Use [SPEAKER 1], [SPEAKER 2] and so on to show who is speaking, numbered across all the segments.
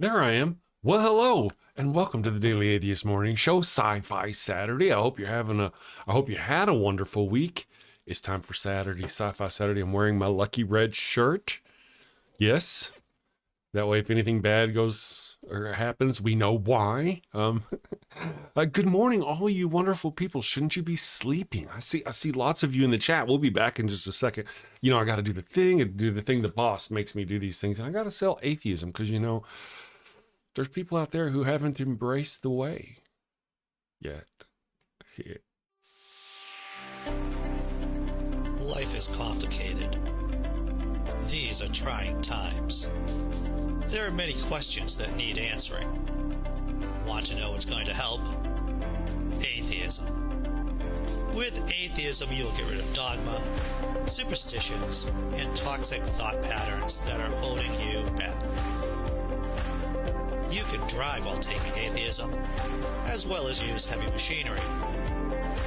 [SPEAKER 1] There I am. Well, hello, and welcome to the Daily Atheist Morning Show, Sci-Fi Saturday. I hope you had a wonderful week. It's time for Saturday, Sci-Fi Saturday. I'm wearing my lucky red shirt. Yes, that way if anything bad goes or happens, we know why. Good morning, all you wonderful people. Shouldn't you be sleeping? I see lots of you in the chat. We'll be back in just a second. I got to do the thing the boss makes me do these things, and I got to sell atheism because there's people out there who haven't embraced the way yet. Yeah.
[SPEAKER 2] Life is complicated. These are trying times. There are many questions that need answering. Want to know what's going to help? Atheism. With atheism, you'll get rid of dogma, superstitions, and toxic thought patterns that are holding you back. You can drive while taking atheism, as well as use heavy machinery.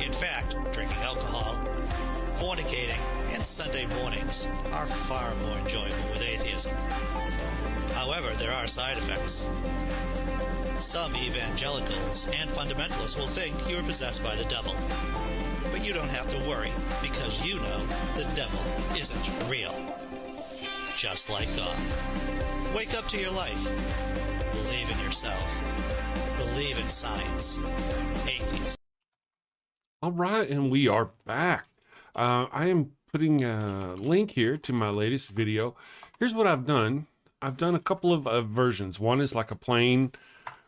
[SPEAKER 2] In fact, drinking alcohol, fornicating, and Sunday mornings are far more enjoyable with atheism. However, there are side effects. Some evangelicals and fundamentalists will think you are possessed by the devil. But you don't have to worry, because you know the devil isn't real. Just like God. Wake up to your life. Believe in yourself. Believe in science. Atheism.
[SPEAKER 1] All right, and we are back. I am putting a link here to my latest video. Here's what I've done. I've done a couple of versions. One is like a plain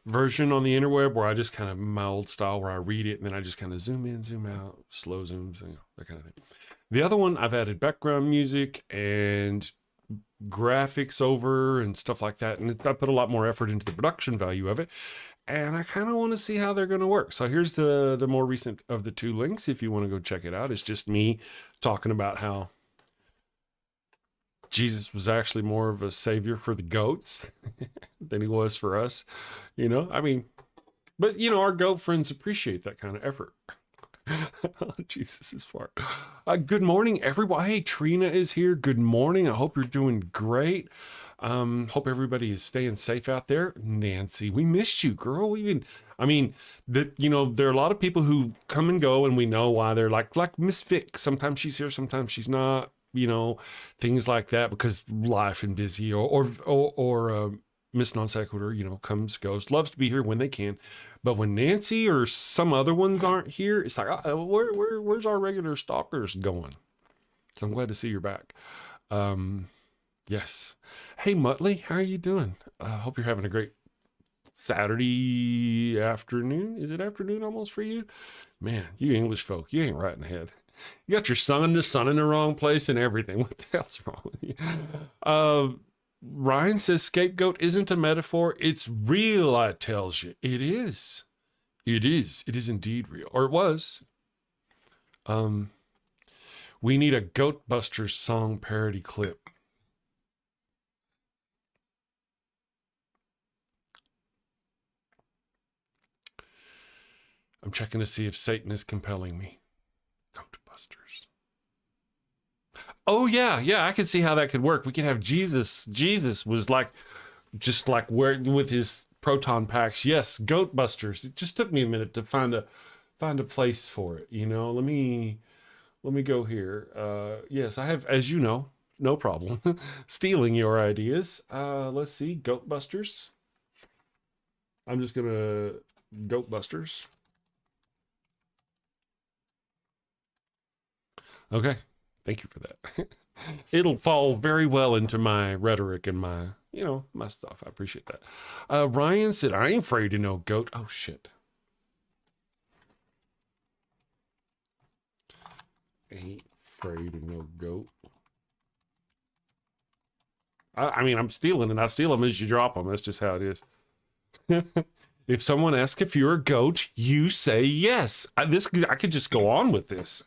[SPEAKER 1] version on the interweb where I just kind of, my old style, where I read it and then I just kind of zoom in, zoom out, slow zooms, that kind of thing. The other one, I've added background music and graphics over and stuff like that, and I put a lot more effort into the production value of it, and I kind of want to see how they're going to work. So here's the more recent of the two links if you want to go check it out. It's just me talking about how Jesus was actually more of a savior for the goats than he was for us, but our goat friends appreciate that kind of effort. Jesus is far. Good morning, everyone. Hey, Trina is here. Good morning. I hope you're doing great. Hope everybody is staying safe out there. Nancy, we missed you, girl. There are a lot of people who come and go, and we know why. They're like Miss Vic. Sometimes she's here, sometimes she's not. Things like that because life and busy, or Miss Non Sequitur, comes, goes, loves to be here when they can. But when Nancy or some other ones aren't here, it's like, where's our regular stalkers going? So I'm glad to see you're back. Yes. Hey, Muttley, how are you doing? Hope you're having a great Saturday afternoon. Is it afternoon almost for you? Man, you English folk, you ain't right in the head. You got your sun in the wrong place and everything. What the hell's wrong with you? Ryan says scapegoat isn't a metaphor. It's real, I tells you. It is. It is. It is indeed real. Or it was. We need a Goatbusters song parody clip. I'm checking to see if Satan is compelling me. Goatbusters. Oh yeah, I can see how that could work. We could have Jesus. Jesus was just like where with his proton packs. Yes, Goatbusters. It just took me a minute to find a place for it. Let me go here. Yes, I have, as you know, no problem stealing your ideas. Let's see, Goatbusters. I'm just gonna Goatbusters. Okay. Thank you for that. It'll fall very well into my rhetoric and my, my stuff. I appreciate that. Ryan said, I ain't afraid of no goat. Oh, shit. Ain't afraid of no goat. I'm stealing and I steal them as you drop them. That's just how it is. If someone asks if you're a goat, you say yes. I could just go on with this.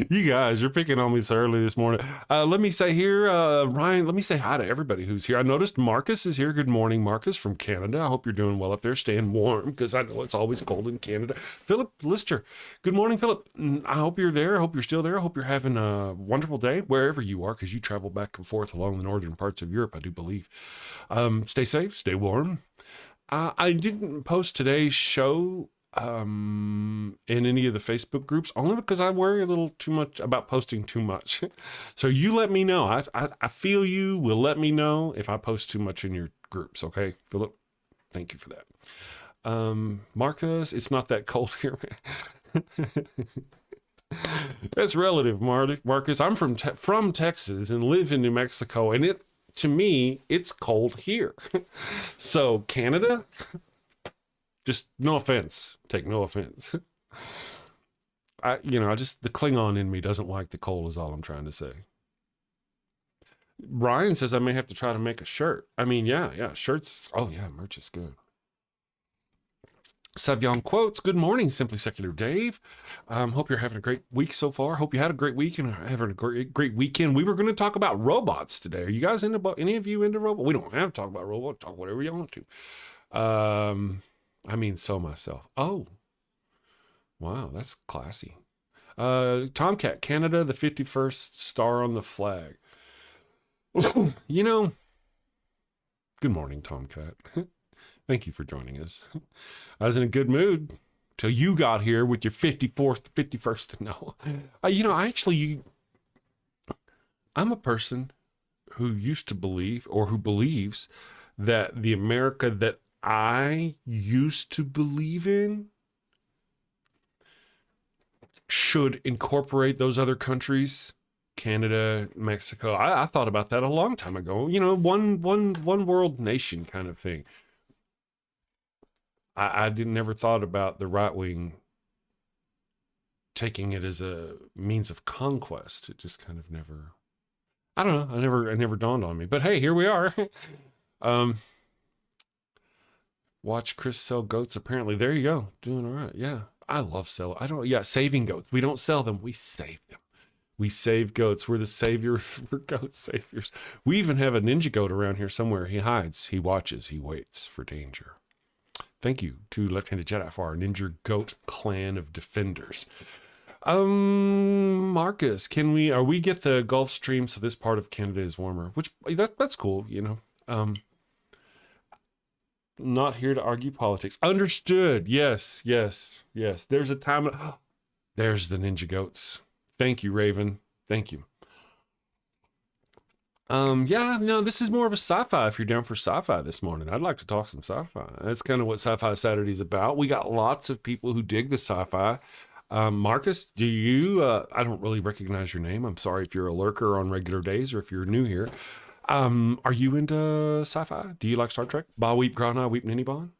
[SPEAKER 1] You guys, you're picking on me so early this morning. Let me say here, Ryan, let me say hi to everybody who's here. I noticed Marcus is here. Good morning, Marcus from Canada. I hope you're doing well up there, staying warm, because I know it's always cold in Canada. Philip Lister. Good morning, Philip. I hope you're there. I hope you're still there. I hope you're having a wonderful day wherever you are, because you travel back and forth along the northern parts of Europe, I do believe. Stay safe, stay warm. I didn't post today's show in any of the Facebook groups, only because I worry a little too much about posting too much. So you let me know. I feel you will let me know if I post too much in your groups. Okay, Philip, thank you for that. Marcus, it's not that cold here, man. That's relative, Marcus. I'm from Texas and live in New Mexico, and to me it's cold here. So Canada, just no offense. Take no offense. I just, the Klingon in me doesn't like the cold is all I'm trying to say. Brian says I may have to try to make a shirt. I mean, yeah, shirts. Oh yeah, merch is good. Savion quotes, good morning, Simply Secular Dave. Hope you're having a great week so far. Hope you had a great week and having a great weekend. We were going to talk about robots today. Are you guys any of you into robots? We don't have to talk about robots. Talk whatever you want to. I mean, so myself. Oh, wow, that's classy. Tomcat, Canada, the 51st star on the flag. You know, good morning, Tomcat. Thank you for joining us. I was in a good mood till you got here with your 51st. No, I'm a person who used to believe, or who believes, that the America that I used to believe in should incorporate those other countries, Canada, Mexico. I thought about that a long time ago. You know, one world nation kind of thing. I never thought about the right wing taking it as a means of conquest. It just kind of never, I don't know. It never dawned on me, but hey, here we are. Watch Chris sell goats. Apparently, there you go. Doing all right. Yeah. I love saving goats. We don't sell them. We save them. We save goats. We're the savior. We're goat saviors. We even have a ninja goat around here somewhere. He hides, he watches, he waits for danger. Thank you to Left-Handed Jedi for our Ninja Goat clan of defenders. Marcus, are we get the Gulf Stream so this part of Canada is warmer? Which that's cool, you know. Not here to argue politics. Understood. Yes. There's a time. There's the Ninja Goats. Thank you, Raven. Thank you. This is more of a sci-fi if you're down for sci-fi this morning. I'd like to talk some sci-fi. That's kind of what Sci-Fi Saturday's about. We got lots of people who dig the sci-fi. Marcus, do you, I don't really recognize your name. I'm sorry if you're a lurker on regular days or if you're new here. Are you into sci-fi? Do you like Star Trek? Ba weep, grana weep, ninny bon?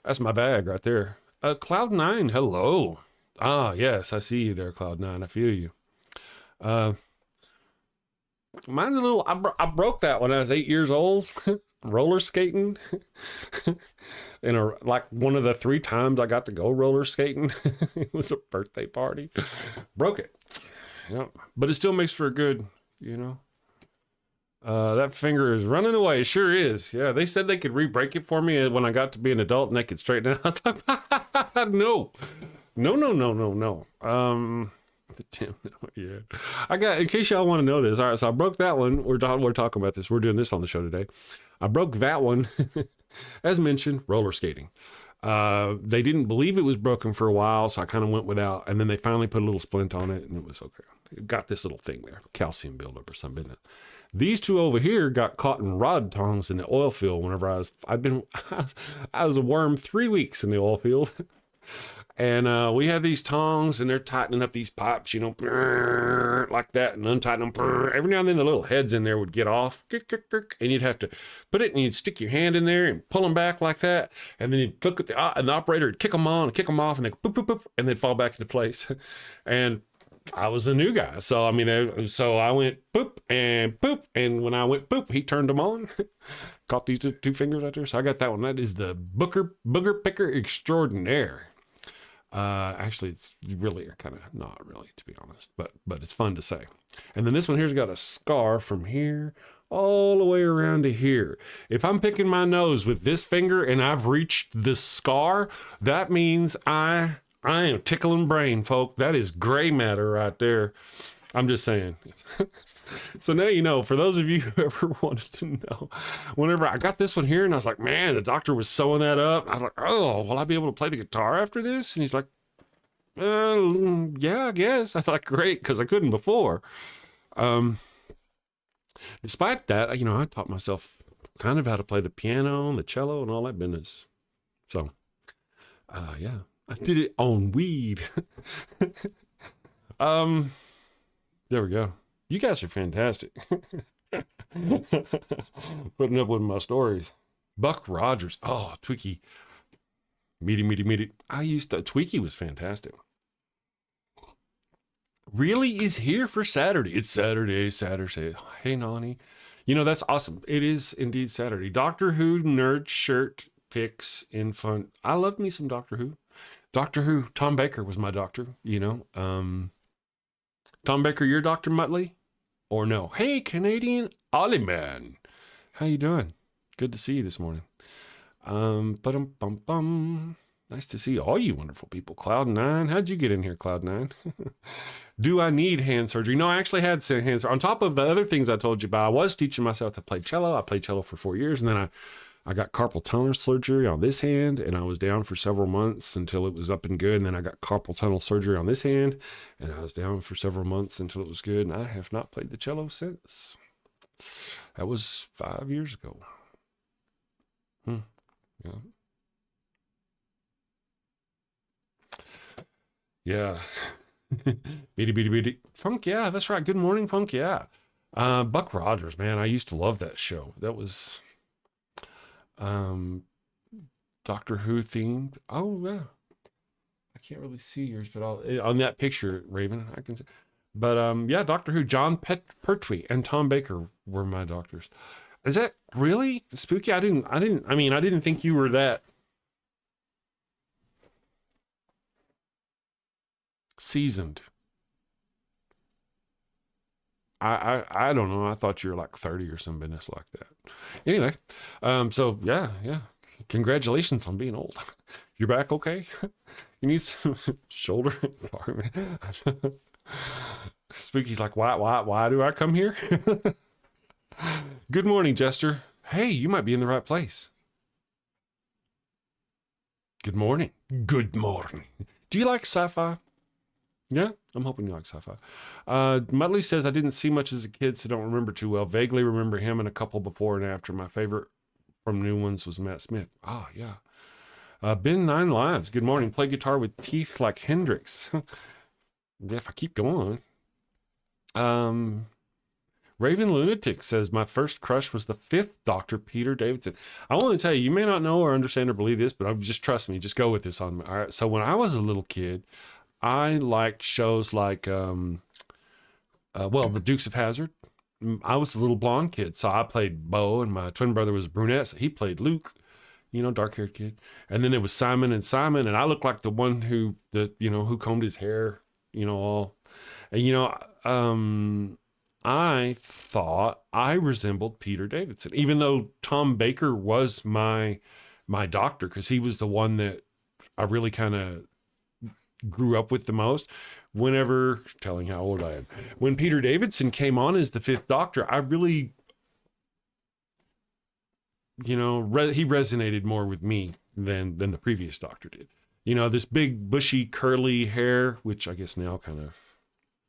[SPEAKER 1] That's my bag right there. Cloud9, hello. Ah, yes, I see you there, Cloud9. I feel you. Mine's a little, I broke that when I was 8 years old, roller skating. Like one of the 3 times I got to go roller skating. It was a birthday party. Broke it. Yep. But it still makes for a good, that finger is running away. It sure is. Yeah. They said they could re-break it for me when I got to be an adult and they could straighten it. I was like, no. Yeah. I got, in case y'all want to know this. All right. So I broke that one. We're talking about this. We're doing this on the show today. I broke that one. As mentioned, roller skating. They didn't believe it was broken for a while, so I kind of went without, and then they finally put a little splint on it and it was okay. It got this little thing there, calcium buildup or something. These two over here got caught in rod tongs in the oil field whenever I was a worm 3 weeks in the oil field. And we had these tongs and they're tightening up these pipes, like that, and untighten them. Every now and then the little heads in there would get off, and you'd have to put it and you'd stick your hand in there and pull them back like that. And then you'd look at and the operator would kick them on and kick them off, and they'd boop, boop, boop, and they'd fall back into place. And I was a new guy. So, I went boop, and when I went boop, he turned them on. Caught these two fingers out there. So I got that one. That is the booger picker extraordinaire. Actually, it's really kind of not really, to be honest, but it's fun to say. And then this one here's got a scar from here all the way around to here. If I'm picking my nose with this finger and I've reached the scar, that means I am tickling brain, folk. That is gray matter right there. I'm just saying. So now you know, for those of you who ever wanted to know, whenever I got this one here and I was like, man, the doctor was sewing that up. I was like, oh, will I be able to play the guitar after this? And he's like, yeah, I guess. I was like, great, because I couldn't before. Despite that, you know, I taught myself kind of how to play the piano and the cello and all that business. So, yeah, I did it on weed. There we go. You guys are fantastic. Putting up with my stories. Buck Rogers. Oh, Tweaky. Meaty. Tweaky was fantastic. Really is here for Saturday. It's Saturday. Hey, Nani. You know, that's awesome. It is indeed Saturday. Doctor Who nerd shirt picks in fun. I love me some Doctor Who. Doctor Who. Tom Baker was my doctor, you know. Tom Baker, your Dr. Muttley? Or no? Hey, Canadian Ollie Man. How you doing? Good to see you this morning. Nice to see all you wonderful people. Cloud9. How'd you get in here, Cloud9? Do I need hand surgery? No, I actually had hand surgery. On top of the other things I told you about, I was teaching myself to play cello. I played cello for 4 years, and then I got carpal tunnel surgery on this hand, and I was down for several months until it was up and good. And then I got carpal tunnel surgery on this hand, and I was down for several months until it was good. And I have not played the cello since. That was 5 years ago. Yeah. Yeah. Beady. Funk, yeah, that's right. Good morning, Funk, yeah. Buck Rogers, man, I used to love that show. That was Doctor Who themed. Oh, yeah. I can't really see yours, but on that picture, Raven, I can see. But yeah, Doctor Who, John Pertwee and Tom Baker were my doctors. Is that really spooky? I didn't think you were that seasoned. I don't know. I thought you were like 30 or some business like that. Anyway, so yeah. Congratulations on being old. You're back okay? You need some shoulder environment. Spooky's like, why do I come here? Good morning, Jester. Hey, you might be in the right place. Good morning. Good morning. Do you like sci-fi? Yeah, I'm hoping you like sci-fi. Muttley says, I didn't see much as a kid, so don't remember too well. Vaguely remember him and a couple before and after. My favorite from new ones was Matt Smith. Ah, yeah. Ben Nine Lives. Good morning. Play guitar with teeth like Hendrix. If I keep going. Raven Lunatic says, my first crush was the 5th Doctor, Peter Davidson. I want to tell you, you may not know or understand or believe this, but just trust me. Just go with this on me. All right. So when I was a little kid, I liked shows like, the Dukes of Hazzard. I was the little blonde kid, so I played Bo, and my twin brother was brunette, so he played Luke, you know, dark-haired kid. And then there was Simon, and I looked like the one who combed his hair, you know, all. And, I thought I resembled Peter Davidson, even though Tom Baker was my doctor, because he was the one that I really kind of grew up with the most. Whenever, telling how old I am, when Peter Davidson came on as the 5th Doctor, I really, he resonated more with me than the previous Doctor did. You know, this big bushy curly hair, which I guess now kind of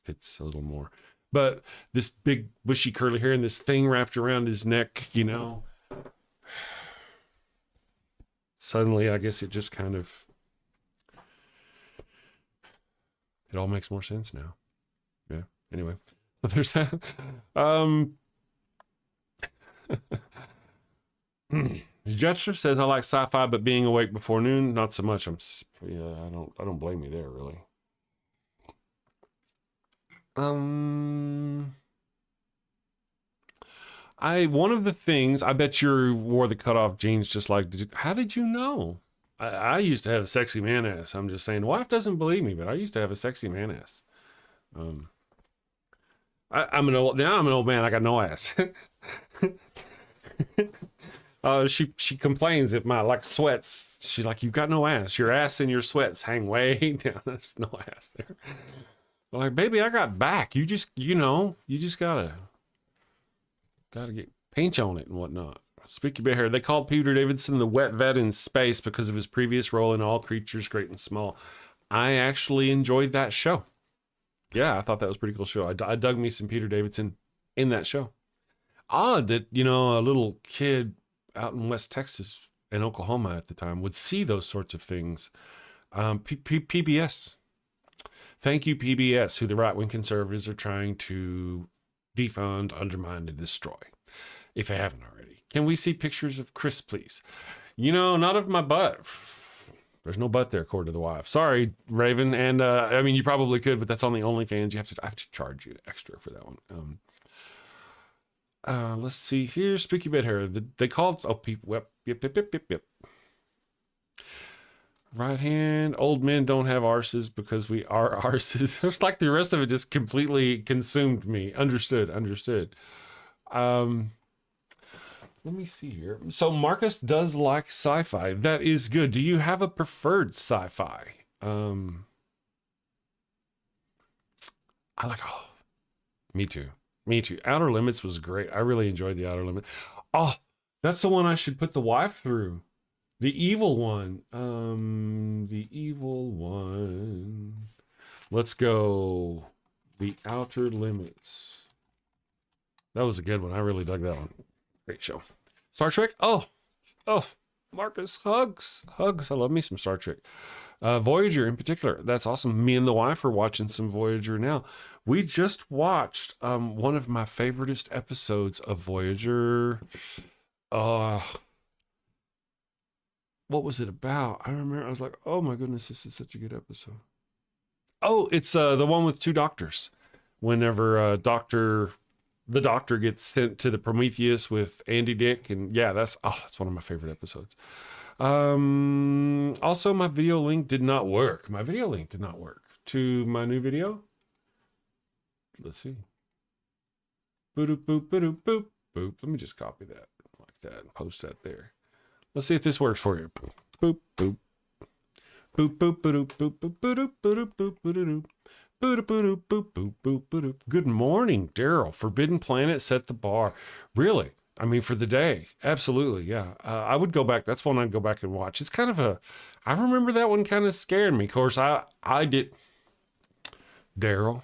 [SPEAKER 1] fits a little more, but this big bushy curly hair and this thing wrapped around his neck, you know, suddenly I guess it just kind of, it all makes more sense now. Yeah. Anyway, so there's that. Jester says, I like sci-fi, but being awake before noon, not so much. I don't blame you there, really. One of the things, I bet you wore the cutoff jeans just like, how did you know? I used to have a sexy man ass. I'm just saying, wife doesn't believe me, but I used to have a sexy man ass. I'm an old man. I got no ass. She complains at my like sweats. She's like, "You got no ass. Your ass and your sweats hang way down. There's no ass there." I'm like, "Baby, I got back. You just gotta get paint on it and whatnot." Speaking of hair, they called Peter Davidson the wet vet in space because of his previous role in All Creatures Great and Small. I actually enjoyed that show. Yeah, I thought that was a pretty cool show. I dug me some Peter Davidson in that show. Odd that, a little kid out in West Texas and Oklahoma at the time would see those sorts of things. PBS. Thank you, PBS, who the right-wing conservatives are trying to defund, undermine, and destroy, if they haven't already. Can we see pictures of Chris, please? Not of my butt. There's no butt there, according to the wife. Sorry, Raven. And you probably could, but that's on the OnlyFans. I have to charge you extra for that one. Let's see here. Spooky bed hair. They called. Oh, people. Yep. Right hand. Old men don't have arses because we are arses. It's like the rest of it just completely consumed me. Understood. Let me see here. So Marcus does like sci-fi. That is good. Do you have a preferred sci-fi? I like, me too. Outer Limits was great. I really enjoyed the Outer Limits. Oh, that's the one I should put the wife through. The evil one. Let's go. The Outer Limits. That was a good one. I really dug that one. Great show. Star Trek. Oh, Marcus, hugs. I love me some Star Trek. Voyager in particular. That's awesome. Me and the wife are watching some Voyager now. We just watched one of my favoriteest episodes of Voyager. What was it about? I remember I was like, oh my goodness, this is such a good episode. Oh, it's the one with two doctors. Whenever the doctor gets sent to the Prometheus with Andy Dick, and yeah, that's one of my favorite episodes. Also, my video link did not work. To my new video. Let's see. Boop, boop, boop, boop, boop. Let me just copy that like that and post that there. Let's see if this works for you. Boop, boop. Boop, boop, boop, boop, boop, boop, boop, boop, boop, boop. Good morning, Daryl. Forbidden Planet set the bar. Really? I mean, for the day. Absolutely, yeah. I would go back. That's one I'd go back and watch. It's kind of I remember that one kind of scared me. Of course, I did. Daryl,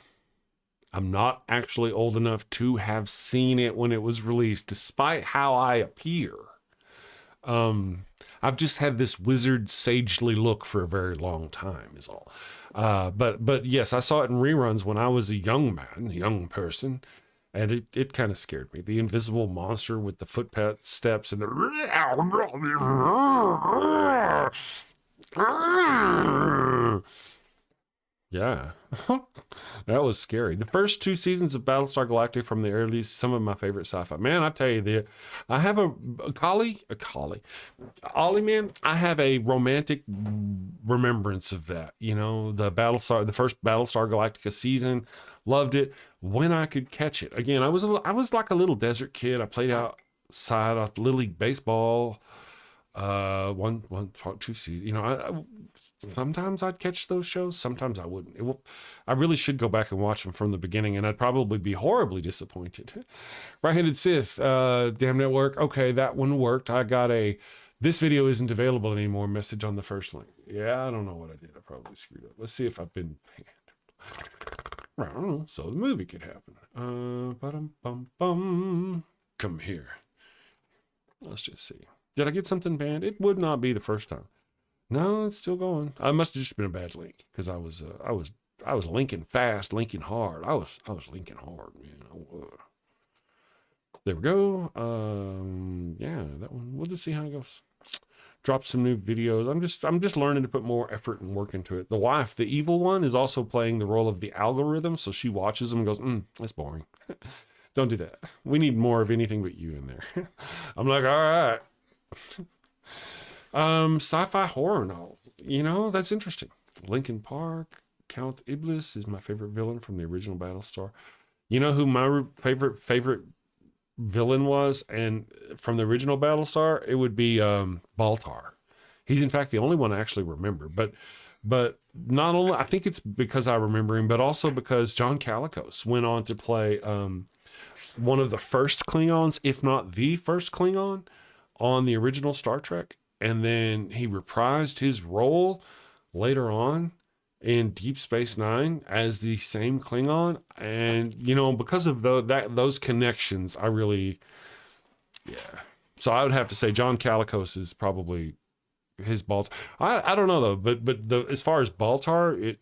[SPEAKER 1] I'm not actually old enough to have seen it when it was released, despite how I appear. I've just had this wizard sagely look for a very long time is all. But yes, I saw it in reruns when I was a young person, and it kind of scared me. The invisible monster with the footpath steps and the yeah, that was scary. The first two seasons of Battlestar Galactica from the early, some of my favorite sci-fi. Man, I tell you, I have a collie, Ollie, man. I have a romantic remembrance of that. The first Battlestar Galactica season, loved it when I could catch it. Again, I was like a little desert kid. I played outside off Little League baseball. Two seasons. Sometimes I'd catch those shows. Sometimes I wouldn't. I really should go back and watch them from the beginning, and I'd probably be horribly disappointed. Right-handed Sith, damn network. Okay, that one worked. I got this video isn't available anymore message on the first link. Yeah, I don't know what I did. I probably screwed up. Let's see if I've been banned. I don't know. So the movie could happen. Come here. Let's just see. Did I get something banned? It would not be the first time. No, it's still going. I must have just been a bad link because I was linking fast, linking hard. I was linking hard, man. There we go. Yeah, that one. We'll just see how it goes. Drop some new videos. I'm just learning to put more effort and work into it. The wife, the evil one, is also playing the role of the algorithm, so she watches them and goes, that's boring. Don't do that. We need more of anything but you in there. I'm like, all right. Sci-fi horror novels. You know, that's interesting. Linkin Park, Count Iblis is my favorite villain from the original Battlestar. You know who my favorite villain was, and from the original Battlestar, it would be Baltar. He's in fact the only one I actually remember. But not only, I think it's because I remember him, but also because John Calicos went on to play one of the first Klingons, if not the first Klingon, on the original Star Trek. And then he reprised his role later on in Deep Space Nine as the same Klingon. And, you know, because of those connections, I really, yeah. So I would have to say John Calicos is probably his Baltar. I don't know though, but as far as Baltar,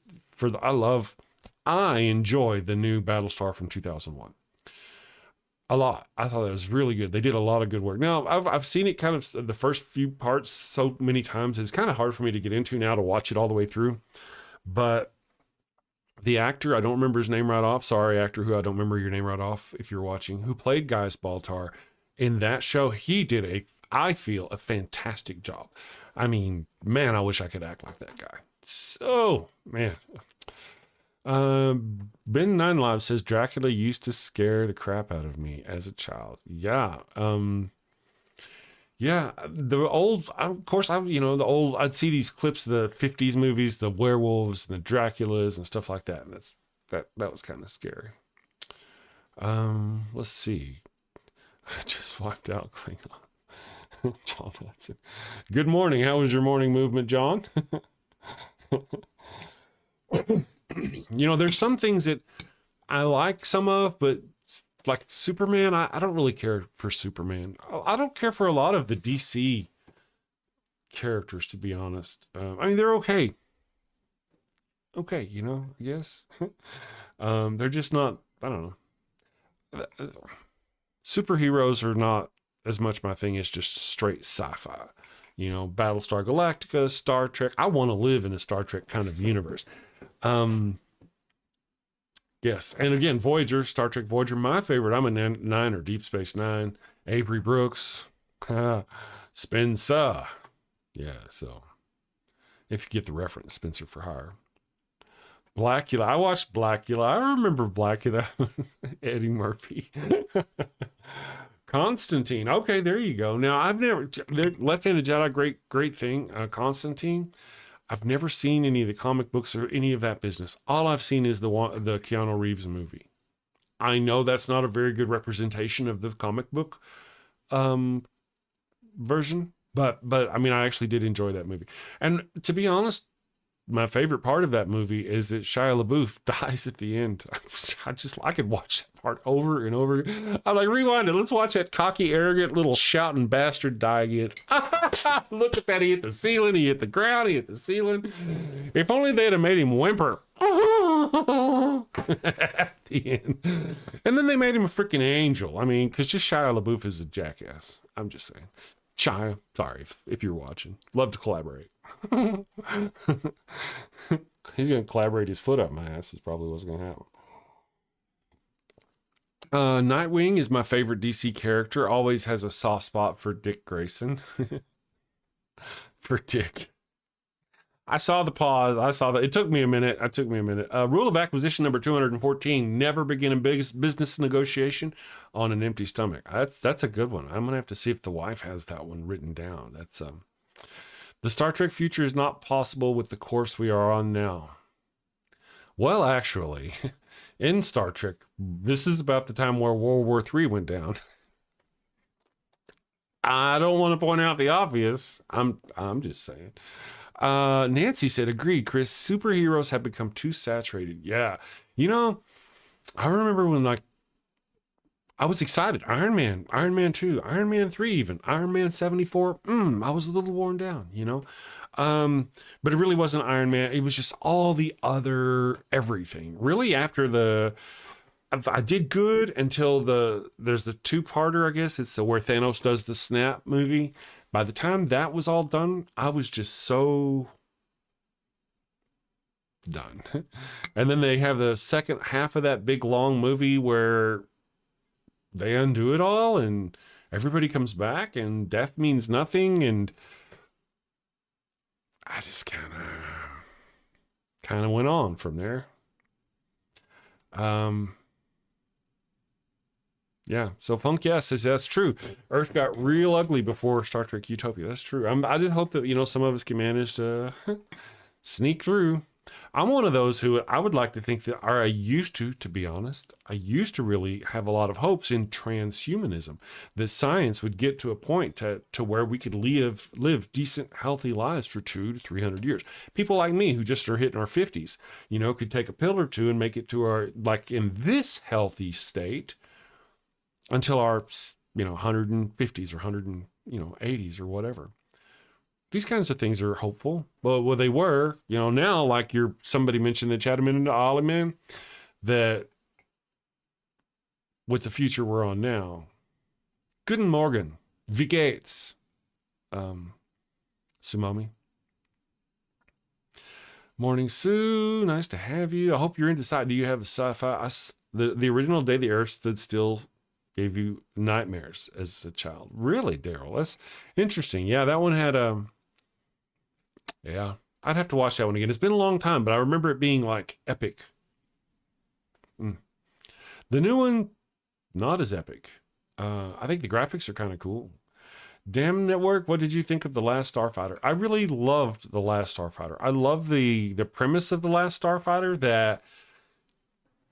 [SPEAKER 1] I enjoy the new Battlestar from 2001 a lot. I thought that was really good. They did a lot of good work. Now I've seen it kind of the first few parts so many times. It's kind of hard for me to get into now to watch it all the way through. But the actor, I don't remember his name right off. Sorry, actor who I don't remember your name right off if you're watching, who played Gaius Baltar in that show, he did I feel a fantastic job. I mean, man, I wish I could act like that guy. So, man. Ben Nine Live says Dracula used to scare the crap out of me as a child. Yeah. Yeah, the old, of course, I'd see these clips of the 50s movies, the werewolves and the Draculas and stuff like that. And that was kind of scary. Let's see. I just wiped out Klingon. John Hudson. Good morning. How was your morning movement, John? You know, there's some things that I like some of, but like Superman, I don't really care for Superman. I don't care for a lot of the DC characters, to be honest. I mean, they're okay. Okay, you know, I guess. They're just not, I don't know. Superheroes are not as much my thing as just straight sci-fi. You know, Battlestar Galactica, Star Trek. I want to live in a Star Trek kind of universe. Yes, and again, Voyager, Star Trek Voyager, my favorite. I'm a Nine or Deep Space Nine. Avery Brooks, Spencer. Yeah, so if you get the reference, Spencer for Hire. Blackula, I watched Blackula. I remember Blackula. Eddie Murphy. Constantine. Okay, there you go. Now, Left-Handed Jedi, great thing. Constantine. I've never seen any of the comic books or any of that business. All I've seen is the Keanu Reeves movie. I know that's not a very good representation of the comic book version, but I mean, I actually did enjoy that movie. And to be honest, my favorite part of that movie is that Shia LaBeouf dies at the end. I could watch that part over and over. I'm like, rewind it. Let's watch that cocky, arrogant little shouting bastard die again. Look at that. He hit the ceiling. He hit the ground. He hit the ceiling. If only they'd have made him whimper at the end. And then they made him a freaking angel. I mean, because just Shia LaBeouf is a jackass. I'm just saying. Shia, sorry if you're watching. Love to collaborate. He's going to collaborate his foot up my ass is probably what's going to happen. Nightwing is my favorite DC character. Always has a soft spot for Dick Grayson. For Dick. I saw the pause. I saw that. It took me a minute. Rule of acquisition number 214. Never begin a business negotiation on an empty stomach. That's a good one. I'm going to have to see if the wife has that one written down. That's the Star Trek future is not possible with the course we are on now. Well, actually, in Star Trek, this is about the time where World War III went down. I don't want to point out the obvious. I'm just saying. Nancy said, agreed, Chris. Superheroes have become too saturated. Yeah. You know, I remember when I was excited. Iron Man 2, Iron Man 3 even, Iron Man 74. I was a little worn down, you know. But it really wasn't Iron Man. It was just all the other everything. Really after I did good until there's the two-parter, I guess. It's where Thanos does the snap movie. By the time that was all done, I was just so done. And then they have the second half of that big long movie where they undo it all and everybody comes back and death means nothing. And I just kind of went on from there. Yeah. So Punk, yes, says that's true. Earth got real ugly before Star Trek Utopia. That's true. I just hope that, some of us can manage to sneak through. I'm one of those who I would like to think that, or I used to be honest, I used to really have a lot of hopes in transhumanism, that science would get to a point to where we could live decent, healthy lives for 200 to 300 years. People like me who just are hitting our 50s, could take a pill or two and make it to our, like in this healthy state until our, 150s or 180s or whatever. These kinds of things are hopeful. Well, they were, now, like somebody mentioned in the chat a minute, Ollie, man, that with the future we're on now. Guten Morgen. Wie geht's? Sumami. Morning, Sue. Nice to have you. I hope you're into sci-fi. Do you have a sci-fi? The original Day the Earth Stood Still gave you nightmares as a child. Really, Daryl? That's interesting. Yeah, that one had yeah, I'd have to watch that one again. It's been a long time, but I remember it being like epic. The new one, not as epic. I think the graphics are kind of cool. Damn Network, what did you think of The Last Starfighter? I really loved The Last Starfighter. I love the premise of The Last Starfighter, that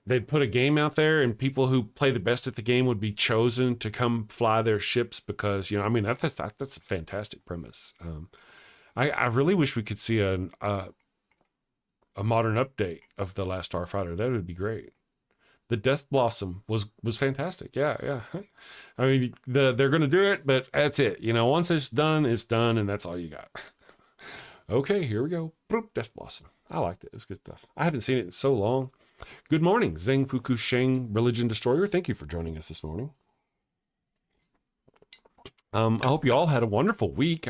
[SPEAKER 1] they'd put a game out there and people who play the best at the game would be chosen to come fly their ships because, that's a fantastic premise. I really wish we could see a modern update of The Last Starfighter. That would be great. The Death Blossom was fantastic. Yeah. I mean, they're going to do it, but that's it. Once it's done, and that's all you got. Okay, here we go. Boop, Death Blossom. I liked it. It was good stuff. I haven't seen it in so long. Good morning, Zeng Fuku Sheng, Religion Destroyer. Thank you for joining us this morning. I hope you all had a wonderful week.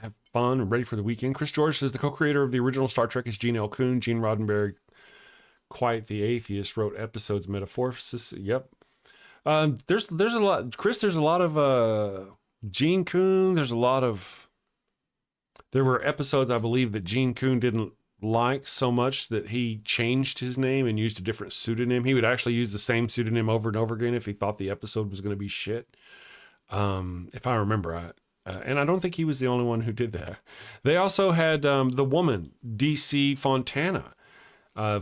[SPEAKER 1] Have fun and ready for the weekend. Chris George says the co-creator of the original Star Trek is Gene L. Kuhn. Gene Roddenberry, quite the atheist, wrote episodes Metamorphosis. Yep. There's a lot, Chris. There's a lot of Gene Kuhn. There were episodes, I believe, that Gene Kuhn didn't like so much that he changed his name and used a different pseudonym. He would actually use the same pseudonym over and over again if he thought the episode was going to be shit. If I remember right. And I don't think he was the only one who did that. They also had the woman, DC Fontana.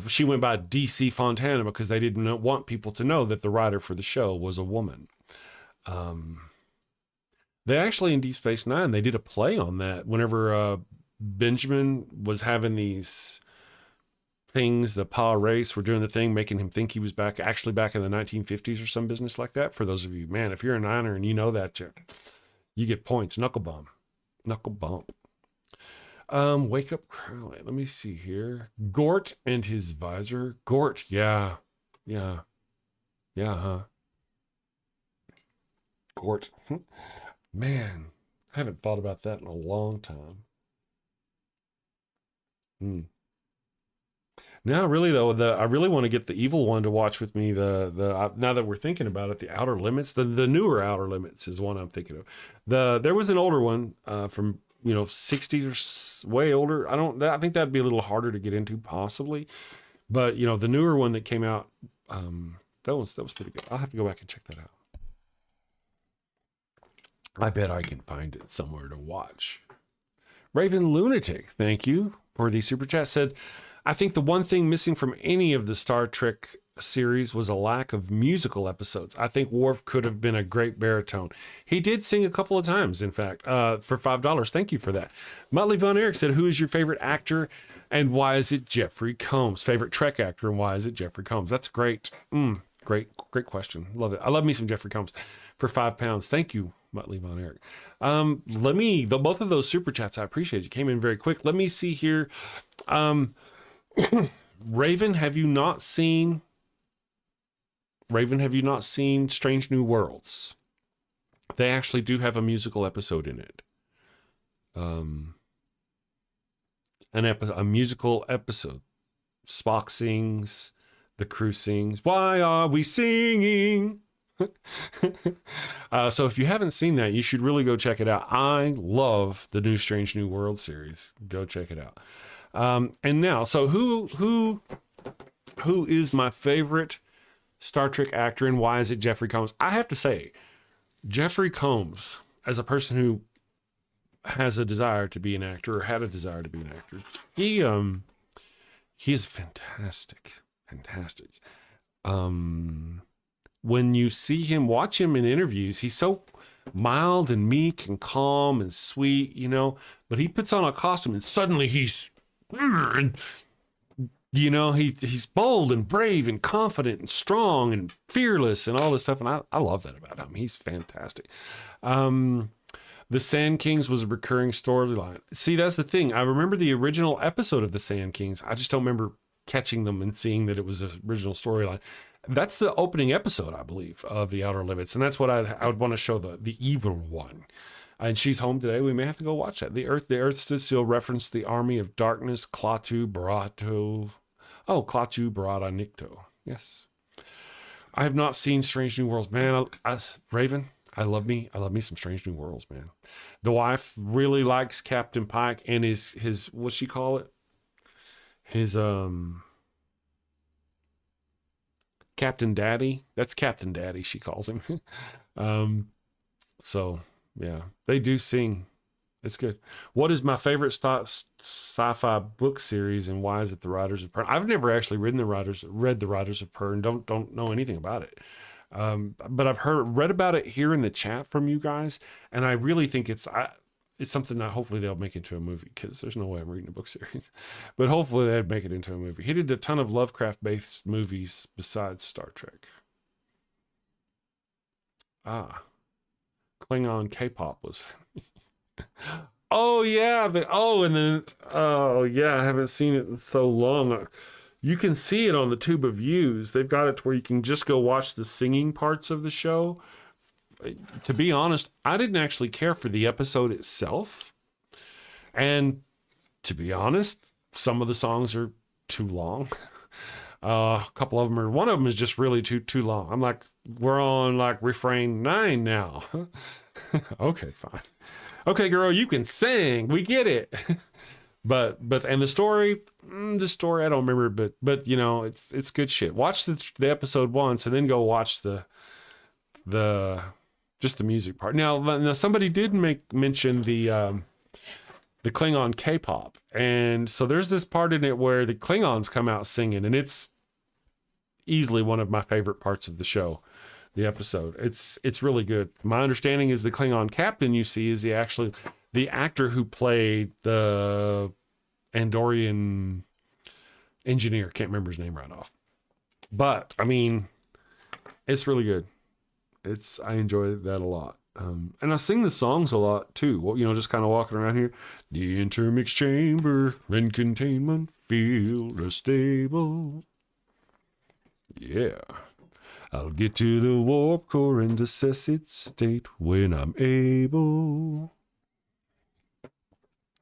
[SPEAKER 1] She went by DC Fontana because they didn't want people to know that the writer for the show was a woman. They actually, in Deep Space Nine, they did a play on that whenever Benjamin was having these things, the Pa race were doing the thing, making him think he was actually back in the 1950s or some business like that. For those of you, man, if you're a Niner and you know that, you get points. Knuckle bump. Wake Up Crowley. Let me see here. Gort and his visor. Gort, yeah, huh? Gort. Man, I haven't thought about that in a long time. Now, really though, I really want to get the evil one to watch with me. Now that we're thinking about it, the Outer Limits, the newer Outer Limits is the one I'm thinking of. There was an older one from 60s or way older. I think that'd be a little harder to get into possibly, but the newer one that came out, that was pretty good. I'll have to go back and check that out. I bet I can find it somewhere to watch. Raven Lunatic, thank you for the super chat. Said, I think the one thing missing from any of the Star Trek series was a lack of musical episodes. I think Worf could have been a great baritone. He did sing a couple of times, in fact, for $5. Thank you for that. Motley Von Erich said, who is your favorite actor and why is it Jeffrey Combs? Favorite Trek actor and why is it Jeffrey Combs? That's great. Great question. Love it. I love me some Jeffrey Combs for £5. Thank you, Motley Von Erich. Both of those super chats, I appreciate you. Came in very quick. Let me see here. Raven, have you not seen Strange New Worlds? They actually do have a musical episode in it. A musical episode. Spock sings, the crew sings, "Why are we singing?" So if you haven't seen that, you should really go check it out. I love the new Strange New World series. Go check it out. And now, so who is my favorite Star Trek actor, and why is it Jeffrey Combs? I have to say, Jeffrey Combs, as a person who has a desire to be an actor, or had a desire to be an actor, he is fantastic. When you see him, watch him in interviews, he's so mild and meek and calm and sweet, you know, but he puts on a costume and suddenly he's, you know, he's bold and brave and confident and strong and fearless and all this stuff. And I love that about him. He's fantastic. The Sand Kings was a recurring storyline. See, that's the thing. I remember the original episode of the Sand Kings. I just don't remember catching them and seeing that it was an original storyline. That's the opening episode, I believe, of The Outer Limits. And that's what I would want to show the evil one. And she's home today. We may have to go watch that. The Earth Stood Still referenced the army of darkness, Klaatu Barada Nikto. Yes. I have not seen Strange New Worlds. Man, Raven, I love me some Strange New Worlds, man. The wife really likes Captain Pike and his what's she call it? His Captain Daddy. That's Captain Daddy, she calls him. So yeah, they do sing. It's good. What is my favorite sci-fi book series, and why is it The Riders of Pern? I've never actually read The Riders of Pern. Don't know anything about it. But I've read about it here in the chat from you guys, and I really think it's something that hopefully they'll make into a movie, because there's no way I'm reading a book series. But hopefully they'd make it into a movie. He did a ton of Lovecraft-based movies besides Star Trek. Klingon K-pop was... Oh yeah, I haven't seen it in so long. You can see it on the Tube of Views. They've got it to where you can just go watch the singing parts of the show. To be honest, I didn't actually care for the episode itself. And to be honest, some of the songs are too long. A couple of them one of them is just really too long. I'm like, we're on like refrain 9 now. Okay, fine. Okay, girl, you can sing. We get it. but and the story, I don't remember, but you know, it's good shit. Watch the episode once and then go watch the just the music part. Now somebody did mention the Klingon K-pop, and so there's this part in it where the Klingons come out singing, and it's easily one of my favorite parts of the show. The episode, it's really good. My understanding is the Klingon captain you see is the actor who played the Andorian engineer. Can't remember his name right off, but I mean, it's really good. I enjoy that a lot. And I sing the songs a lot too. Well, you know, just kind of walking around here. The intermix chamber and containment field are stable. Yeah. I'll get to the warp core and assess its state when I'm able.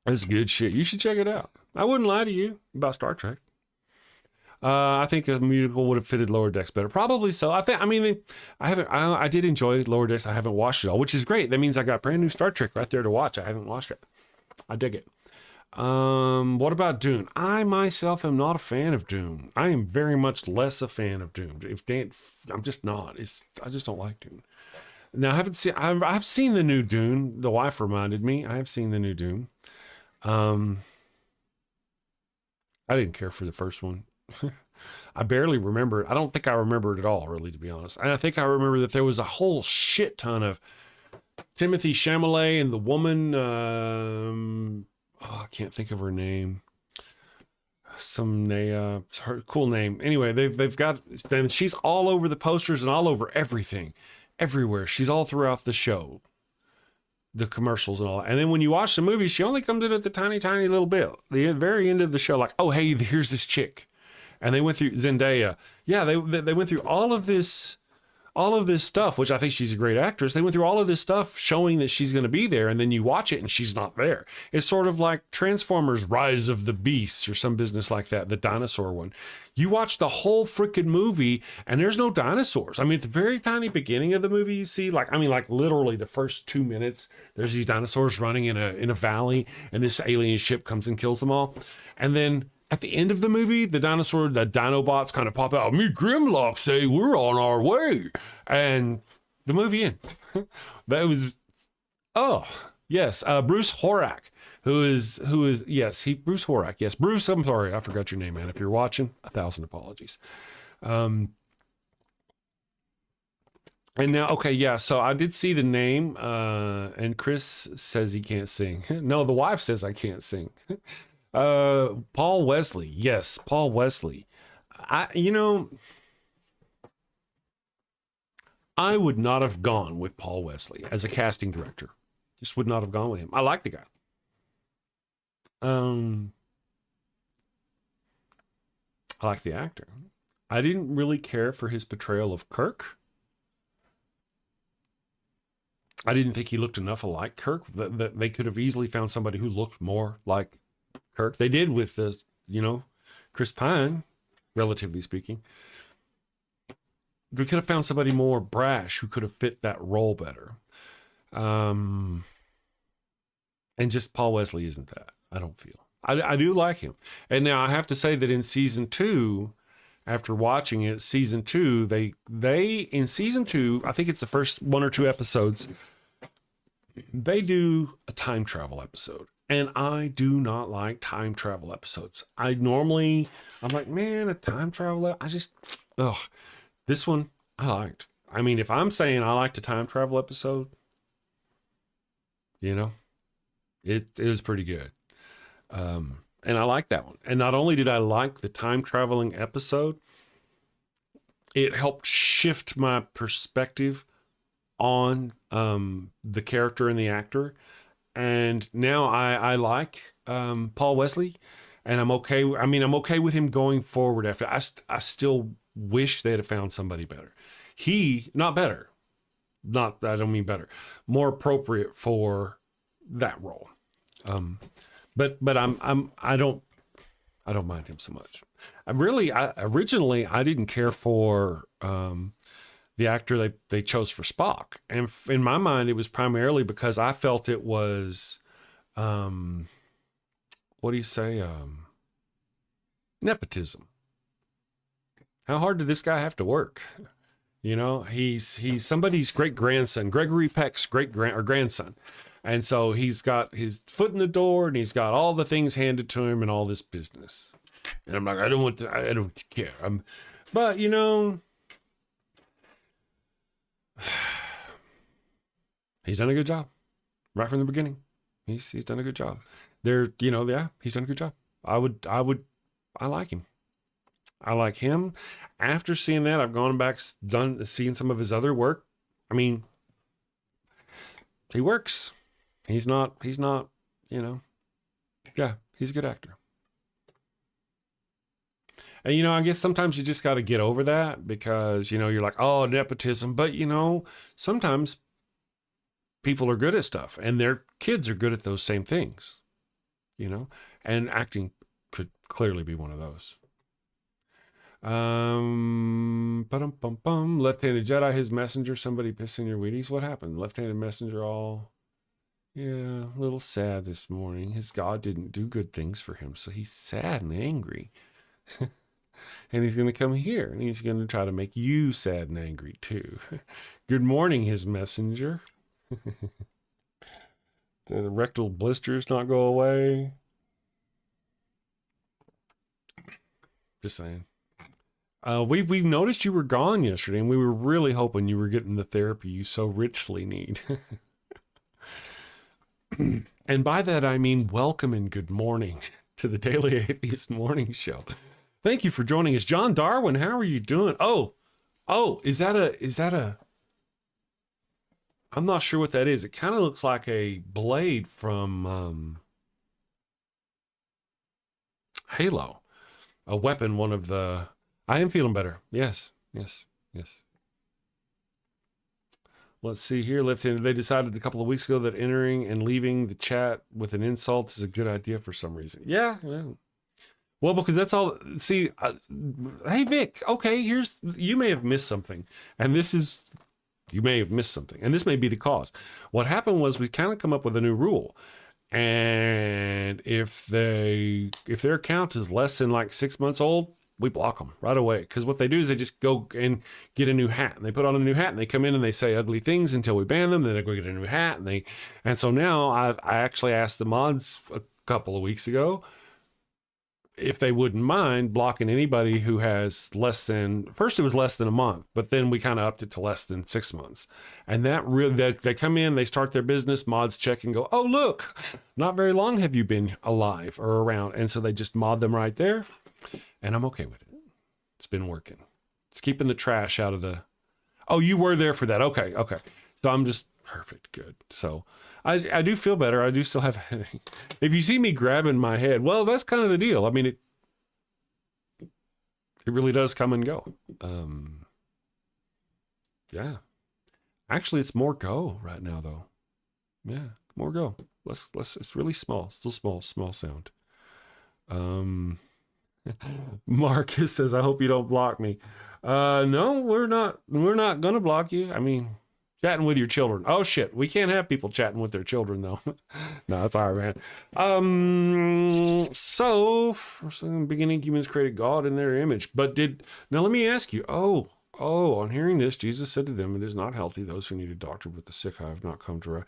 [SPEAKER 1] That's good shit. You should check it out. I wouldn't lie to you about Star Trek. I think a musical would have fitted Lower Decks better. Probably so. I did enjoy Lower Decks. I haven't watched it all, which is great. That means I got brand new Star Trek right there to watch. I haven't watched it. I dig it. What about Dune? I myself am not a fan of Dune. I am very much less a fan of Dune. I'm just not. I just don't like Dune. Now I've seen the new Dune. The wife reminded me. I have seen the new Dune. I didn't care for the first one. I barely remember it. I don't think I remember it at all, really, to be honest. And I think I remember that there was a whole shit ton of Timothée Chalamet and the woman. I can't think of her name. It's her cool name. Anyway, they've got. Then she's all over the posters and all over everything, everywhere. She's all throughout the show, the commercials and all. And then when you watch the movie, she only comes in at the tiny little bit. The very end of the show, like, oh hey, here's this chick, and they went through Zendaya. Yeah, they went through all of this all of this stuff, which I think she's a great actress. They went through all of this stuff showing that she's going to be there, and then you watch it and she's not there. It's sort of like Transformers Rise of the Beasts or some business like that, the dinosaur one. You watch the whole freaking movie and there's no dinosaurs. I mean, at the very tiny beginning of the movie, you see, like literally the first 2 minutes, there's these dinosaurs running in a valley, and this alien ship comes and kills them all. And then at the end of the movie, the Dinobots kind of pop out. Me, Grimlock say we're on our way, and the movie ends. That was, oh yes, Bruce Horak, Bruce Horak. Yes, Bruce. I'm sorry, I forgot your name, man. If you're watching, 1,000 apologies. And now, okay, yeah. So I did see the name, and Chris says he can't sing. No, the wife says I can't sing. Paul Wesley. Yes, Paul Wesley. I would not have gone with Paul Wesley as a casting director. Just would not have gone with him. I like the guy. I like the actor. I didn't really care for his portrayal of Kirk. I didn't think he looked enough alike Kirk that they could have easily found somebody who looked more like Kirk. They did with the, Chris Pine, relatively speaking. We could have found somebody more brash who could have fit that role better. And just Paul Wesley isn't that, I don't feel. I do like him. And now I have to say that in season 2, after watching it, season 2, they in season 2, I think it's the first 1 or 2 episodes, they do a time travel episode. And I do not like time travel episodes. I'm like, man, a time travel, this one I liked. I mean, if I'm saying I liked a time travel episode, it was pretty good. And I like that one. And not only did I like the time traveling episode, it helped shift my perspective on the character and the actor. And now I like Paul Wesley, and I'm okay. I'm okay with him going forward after. I still wish they'd have found somebody better. Not better. I don't mean better. More appropriate for that role. But I don't mind him so much. Originally I didn't care for the actor they chose for Spock. And in my mind, it was primarily because I felt it was, what do you say? Nepotism. How hard did this guy have to work? He's somebody's great grandson, Gregory Peck's grandson. And so he's got his foot in the door and he's got all the things handed to him and all this business. And I'm like, I don't care. But he's done a good job right from the beginning. He's done a good job. He's done a good job. I like him. I like him. After seeing that, I've gone back, seeing some of his other work. I mean, he works. He's not, yeah, he's a good actor. And, I guess sometimes you just got to get over that because, you're like, oh, nepotism. But, sometimes people are good at stuff and their kids are good at those same things, and acting could clearly be one of those. Left-handed Jedi, his messenger, somebody pissing your Wheaties. What happened? Left-handed messenger a little sad this morning. His God didn't do good things for him, so he's sad and angry. And he's going to come here and he's going to try to make you sad and angry too. Good morning, his messenger. The rectal blisters not go away. Just saying. We noticed you were gone yesterday, and we were really hoping you were getting the therapy you so richly need. And by that I mean welcome and good morning to the Daily Atheist Morning Show. Thank you for joining us, John Darwin. How are you doing? Oh, is that a? I'm not sure what that is. It kind of looks like a blade from Halo, a weapon. One of the. I am feeling better. Yes. Let's see here. They decided a couple of weeks ago that entering and leaving the chat with an insult is a good idea for some reason. Yeah. Well, because that's all. See, hey, Vic, okay, you may have missed something. And you may have missed something. And this may be the cause. What happened was we kind of come up with a new rule. And if their account is less than like 6 months old, we block them right away. Because what they do is they just go and get a new hat. And they put on a new hat and they come in and they say ugly things until we ban them. Then they go get a new hat. And so now I actually asked the mods a couple of weeks ago if they wouldn't mind blocking anybody who has first it was less than a month, but then we kind of upped it to less than 6 months. And that really, they come in, they start their business, mods check and go, oh, look, not very long have you been alive or around. And so they just mod them right there. And I'm okay with it. It's been working. It's keeping the trash out of oh, you were there for that. Okay. So I'm just perfect. Good. So I do feel better. I do still have a headache. If you see me grabbing my head, well, that's kind of the deal. I mean, it really does come and go. Yeah. Actually, it's more go right now, though. Yeah, more go. It's really small. Still small sound. Marcus says, I hope you don't block me. No, we're not gonna block you. I mean, chatting with your children. Oh shit, we can't have people chatting with their children though. No, that's all right, man. So from the beginning, humans created God in their image. Now let me ask you, on hearing this, Jesus said to them, it is not healthy. Those who need a doctor, but the sick I have not come to.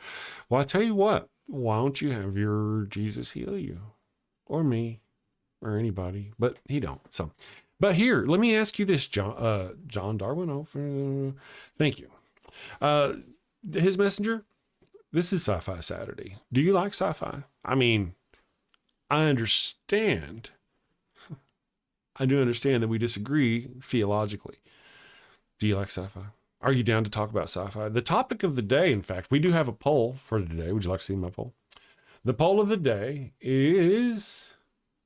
[SPEAKER 1] Well, I tell you what, why don't you have your Jesus heal you? Or me, or anybody, but he don't. So, but here, let me ask you this, John Darwin. Thank you. His messenger, this is Sci-Fi Saturday. Do you like sci-fi? I mean, I do understand that we disagree theologically. Do you like sci-fi? Are you down to talk about sci-fi? The topic of the day, in fact, we do have a poll for today. Would you like to see my poll? The poll of the day is,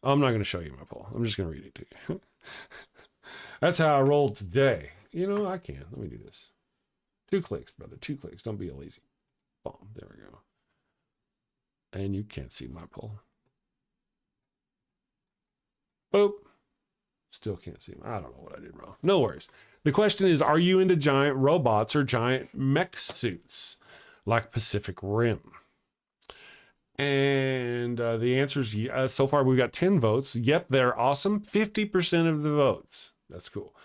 [SPEAKER 1] I'm not going to show you my poll. I'm just going to read it to you. That's how I rolled today. You know, I can. Let me do this. 2 clicks, brother. 2 clicks. Don't be a lazy. Boom. There we go. And you can't see my poll. Boop. Still can't see. I don't know what I did wrong. No worries. The question is, are you into giant robots or giant mech suits like Pacific Rim? And the answer is, so far we've got 10 votes. Yep, they're awesome. 50% of the votes. That's cool.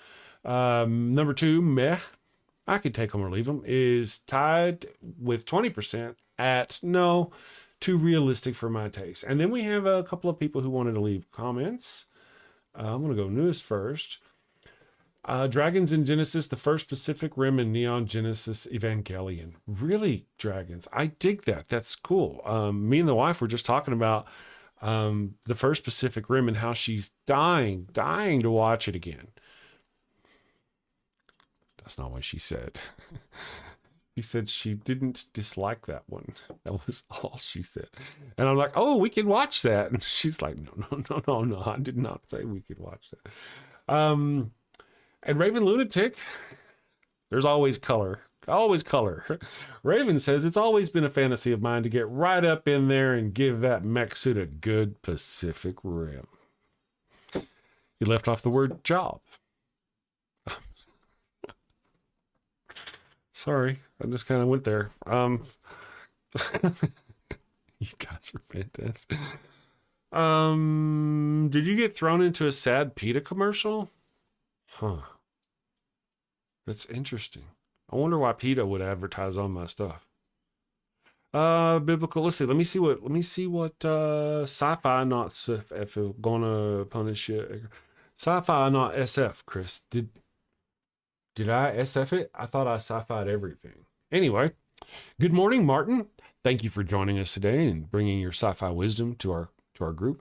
[SPEAKER 1] Number 2, meh, I could take them or leave them, is tied with 20% at no, too realistic for my taste. And then we have a couple of people who wanted to leave comments. I'm going to go newest first. Dragons in Genesis, the first Pacific Rim, and Neon Genesis Evangelion. Really, dragons. I dig that. That's cool. Me and the wife were just talking about the first Pacific Rim and how she's dying to watch it again. That's not what she said. She said she didn't dislike that one. That was all she said. And I'm like, oh, we can watch that. And she's like, no. I did not say we could watch that. And Raven Lunatic, there's always color. Always color. Raven says, it's always been a fantasy of mine to get right up in there and give that mech suit a good Pacific Rim. You left off the word job. Sorry, I just kind of went there. You guys are fantastic. Did you get thrown into a sad PETA commercial? Huh. That's interesting. I wonder why PETA would advertise on my stuff. Biblical. Let's see. Let me see what Sci-Fi not if we're gonna punish you. Sci-Fi not SF, Chris. Did I SF it? I thought I sci-fi'd everything. Anyway, good morning, Martin. Thank you for joining us today and bringing your sci-fi wisdom to our group.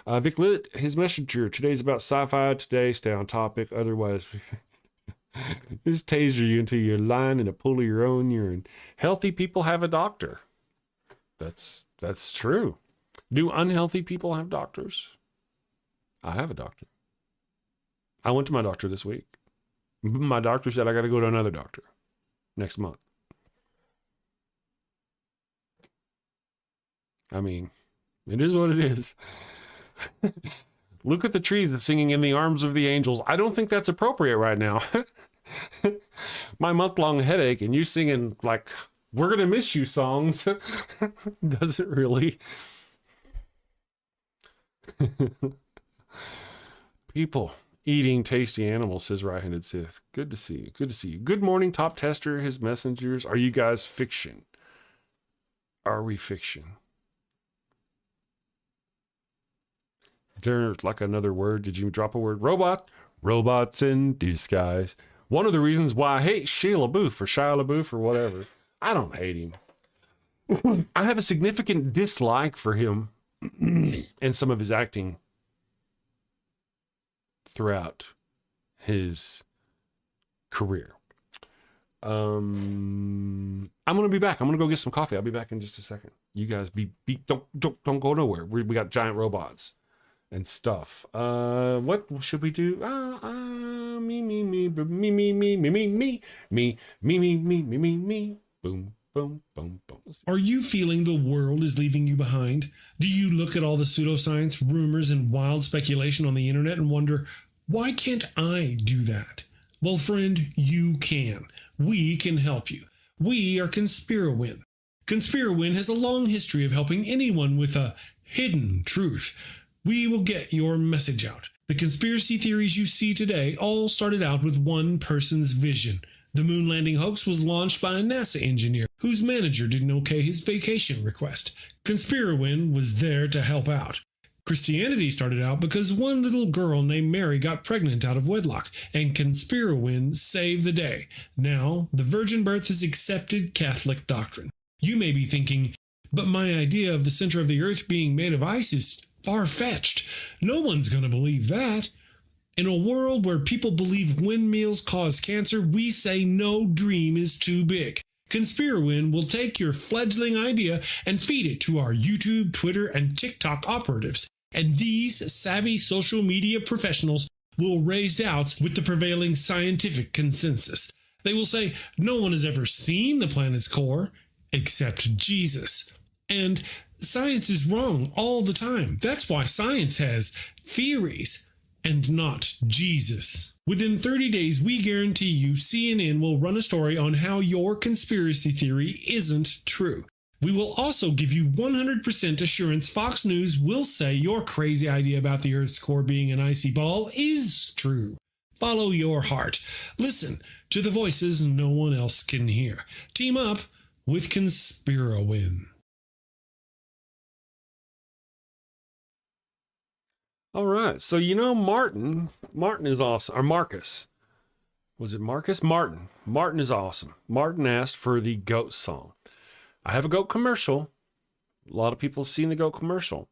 [SPEAKER 1] Vic Lit, his messenger. Today's about sci-fi. Today, stay on topic. Otherwise, just taser you until you're lying in a pool of your own urine. Healthy people have a doctor. That's true. Do unhealthy people have doctors? I have a doctor. I went to my doctor this week. My doctor said I got to go to another doctor next month. I mean, it is what it is. Look at the trees that's singing in the arms of the angels. I don't think that's appropriate right now. My month-long headache and you singing like "We're Gonna Miss You" songs doesn't really. People eating tasty animals, says Right-Handed Sith. Good to see you. Good to see you. Good morning, Top Tester, his messengers. Are you guys fiction? Are we fiction? There's like another word. Did you drop a word? Robot. Robots in disguise. One of the reasons why I hate Shia LaBeouf or whatever. I don't hate him. I have a significant dislike for him and some of his acting throughout his career. I'm gonna be back. I'm gonna go get some coffee. I'll be back in just a second. You guys don't go nowhere. We got giant robots and stuff. What should we do? Me. Boom, boom, boom, boom.
[SPEAKER 3] Are you feeling the world is leaving you behind? Do you look at all the pseudoscience, rumors, and wild speculation on the internet and wonder, why can't I do that? Well, friend, you can. We can help you. We are Conspirowin. Conspirowin has a long history of helping anyone with a hidden truth. We will get your message out. The conspiracy theories you see today all started out with one person's vision. The moon landing hoax was launched by a NASA engineer whose manager didn't okay his vacation request. Conspirowin was there to help out. Christianity started out because one little girl named Mary got pregnant out of wedlock, and Conspirowin saved the day. Now, the virgin birth is accepted Catholic doctrine. You may be thinking, but my idea of the center of the earth being made of ice is far-fetched. No one's going to believe that. In a world where people believe windmills cause cancer, we say no dream is too big. Conspirowin will take your fledgling idea and feed it to our YouTube, Twitter, and TikTok operatives. And these savvy social media professionals will raise doubts with the prevailing scientific consensus. They will say no one has ever seen the planet's core except Jesus. And science is wrong all the time. That's why science has theories and not Jesus. Within 30 days, we guarantee you CNN will run a story on how your conspiracy theory isn't true. We will also give you 100% assurance Fox News will say your crazy idea about the Earth's core being an icy ball is true. Follow your heart. Listen to the voices no one else can hear. Team up with Conspirowin.
[SPEAKER 1] All right. So, Martin is awesome. Or Marcus. Was it Marcus? Martin. Martin is awesome. Martin asked for the goat song. I have a goat commercial. A lot of people have seen the goat commercial.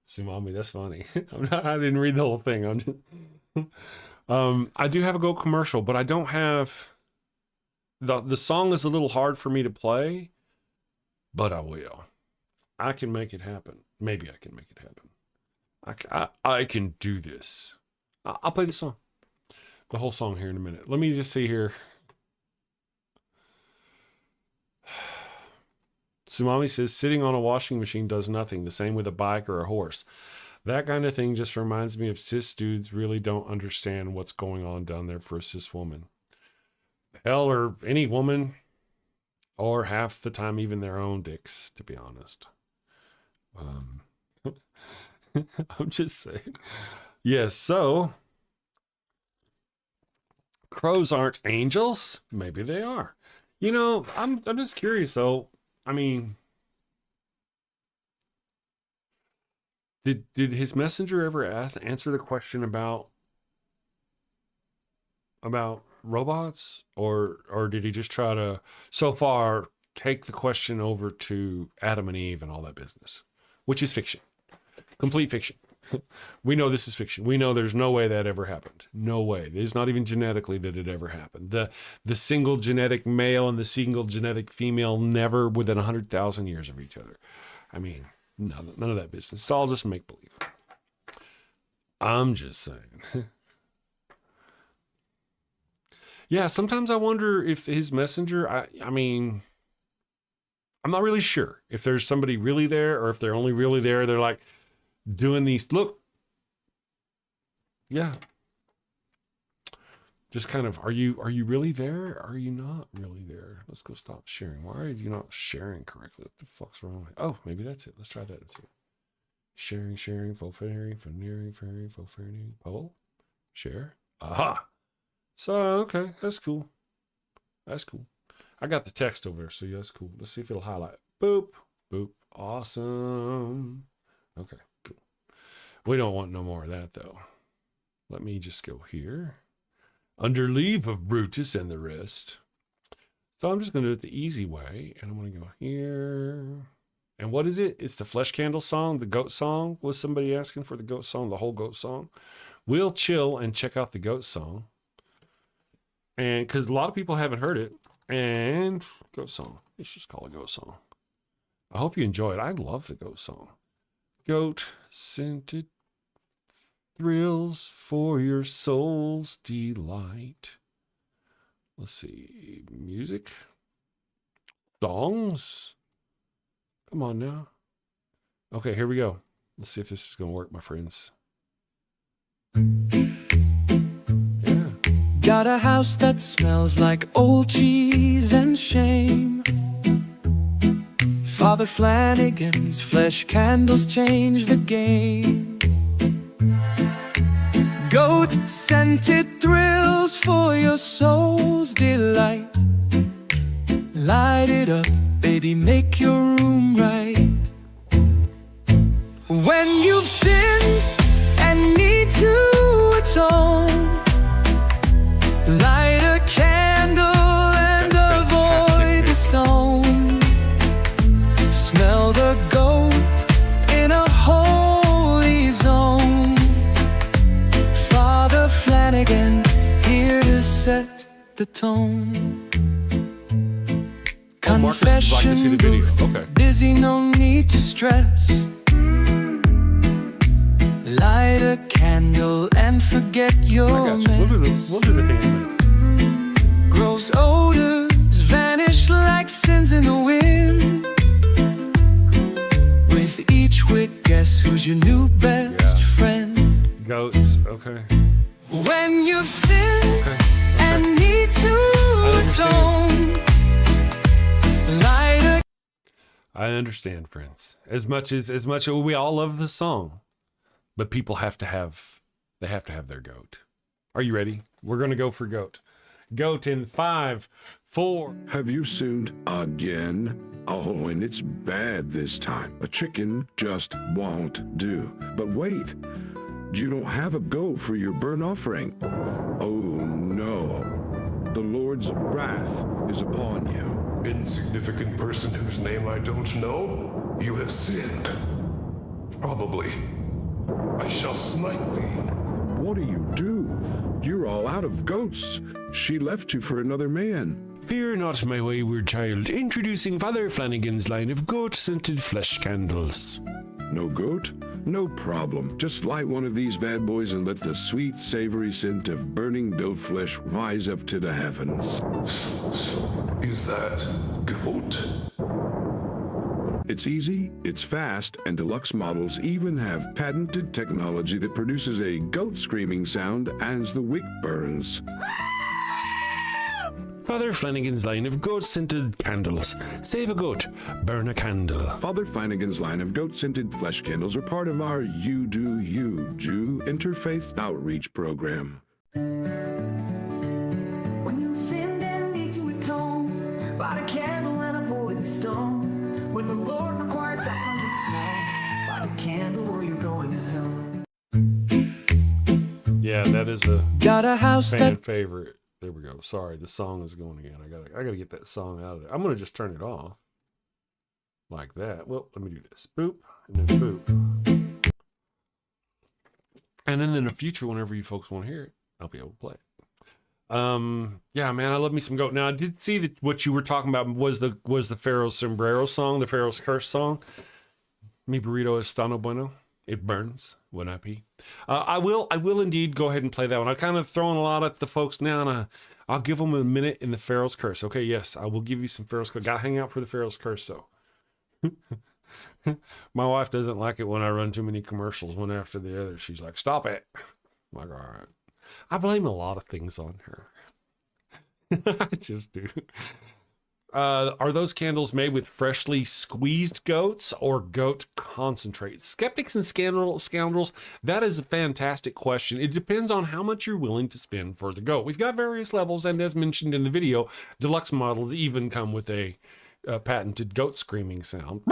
[SPEAKER 1] Sumami, that's funny. I didn't read the whole thing. I do have a goat commercial, but I don't have... The song is a little hard for me to play, but I will. I can make it happen. Maybe I can make it happen. I can do this. I'll play the song. The whole song here in a minute. Let me just see here. Sumami says, sitting on a washing machine does nothing. The same with a bike or a horse. That kind of thing just reminds me of cis dudes really don't understand what's going on down there for a cis woman. Hell, or any woman, or half the time even their own dicks, to be honest. I'm just saying. Yes, so... Crows aren't angels? Maybe they are. I'm just curious though. I mean, did his messenger ever answer the question about robots, or did he just try to so far take the question over to Adam and Eve and all that business, which is fiction, complete fiction. We know this is fiction. We know there's no way that ever happened. No way. There's not even genetically that it ever happened. The single genetic male and the single genetic female never within 100,000 years of each other. I mean, none of that business. It's all just make believe. I'm just saying. Yeah, sometimes I wonder if his messenger, I mean, I'm not really sure if there's somebody really there or if they're only really there. They're like doing these, look. Yeah. Just kind of, are you really there? Are you not really there? Let's go stop sharing. Why are you not sharing correctly? What the fuck's wrong? Oh, maybe that's it. Let's try that and see. Sharing, fulfilling, poll, share. Aha. So, okay, that's cool. That's cool. I got the text over there, so yeah, that's cool. Let's see if it'll highlight. Boop, boop. Awesome. Okay, cool. We don't want no more of that, though. Let me just go here. Under leave of Brutus and the rest. So I'm just going to do it the easy way. And I'm going to go here. And what is it? It's the Flesh Candle song, the goat song. Was somebody asking for the goat song, the whole goat song? We'll chill and check out the goat song. And because a lot of people haven't heard it. And goat song. Let's just call it goat song. I hope you enjoy it. I love the goat song. Goat scented thrills for your soul's delight. Let's see. Music. Songs. Come on now. Okay, here we go. Let's see if this is going to work, my friends. Yeah.
[SPEAKER 4] Got a house that smells like old cheese and shame. Father Flanagan's flesh candles change the game. Goat scented thrills for your soul's delight. Light it up, baby, make your room right. When you've sinned and need to atone, light a candle and avoid the stone. Smell the goat in a holy zone. Father Flanagan here to set the tone.
[SPEAKER 1] Marcus would like to see the video. Okay.
[SPEAKER 4] Busy, no need to stress. Light a candle and forget your mess.
[SPEAKER 1] We'll do the thing.
[SPEAKER 4] Gross odors vanish like sins in the wind. With each wick, guess who's your new best friend?
[SPEAKER 1] Goats. Okay.
[SPEAKER 4] When you've sinned and need to atone, light a...
[SPEAKER 1] I understand, friends. As much as we all love the song, but people have to have their goat. Are you ready? We're gonna go for goat. Goat in 5, 4.
[SPEAKER 5] Have you sinned again? Oh, and it's bad this time. A chicken just won't do. But wait, you don't have a goat for your burnt offering. Oh no, the Lord's wrath is upon you.
[SPEAKER 6] Insignificant person whose name I don't know, you have sinned. Probably. I shall smite thee.
[SPEAKER 5] What do? You're all out of goats. She left you for another man.
[SPEAKER 1] Fear not, my wayward child. Introducing Father Flanagan's line of goat-scented flesh candles.
[SPEAKER 5] No goat? No problem. Just light one of these bad boys and let the sweet, savory scent of burning goat flesh rise up to the heavens.
[SPEAKER 6] Is that goat?
[SPEAKER 5] It's easy, it's fast, and deluxe models even have patented technology that produces a goat screaming sound as the wick burns.
[SPEAKER 1] Father Flanagan's line of goat-scented candles. Save a goat, burn a candle.
[SPEAKER 5] Father Flanagan's line of goat-scented flesh candles are part of our You Do You Jew interfaith outreach program.
[SPEAKER 4] When you sinned and need to atone, light a candle and avoid the stone. When the Lord requires 100 snow, light a candle or you're going to hell.
[SPEAKER 1] Yeah, that is a
[SPEAKER 4] Got a house
[SPEAKER 1] fan
[SPEAKER 4] that...
[SPEAKER 1] favorite. There we go. Sorry, the song is going again. I gotta get that song out of there. I'm gonna just turn it off. Like that. Well, let me do this. Boop, and then boop. And then in the future, whenever you folks want to hear it, I'll be able to play it. Yeah, man, I love me some goat. Now I did see that what you were talking about was the Pharaoh's Sombrero song, the Pharaoh's Curse song. Mi burrito estano bueno. It burns when I pee. I will indeed go ahead and play that one. I'm kind of throwing a lot at the folks now, and I'll give them a minute in the Pharaoh's Curse. Okay, yes, I will give you some Pharaoh's Curse. Gotta hang out for the Pharaoh's Curse, though. My wife doesn't like it when I run too many commercials one after the other. She's like, stop it. I'm like, all right. I blame a lot of things on her. I just do. Are those candles made with freshly squeezed goats or goat concentrate? Skeptics and scoundrels, that is a fantastic question. It depends on how much you're willing to spend for the goat. We've got various levels, and as mentioned in the video, deluxe models even come with a patented goat screaming sound.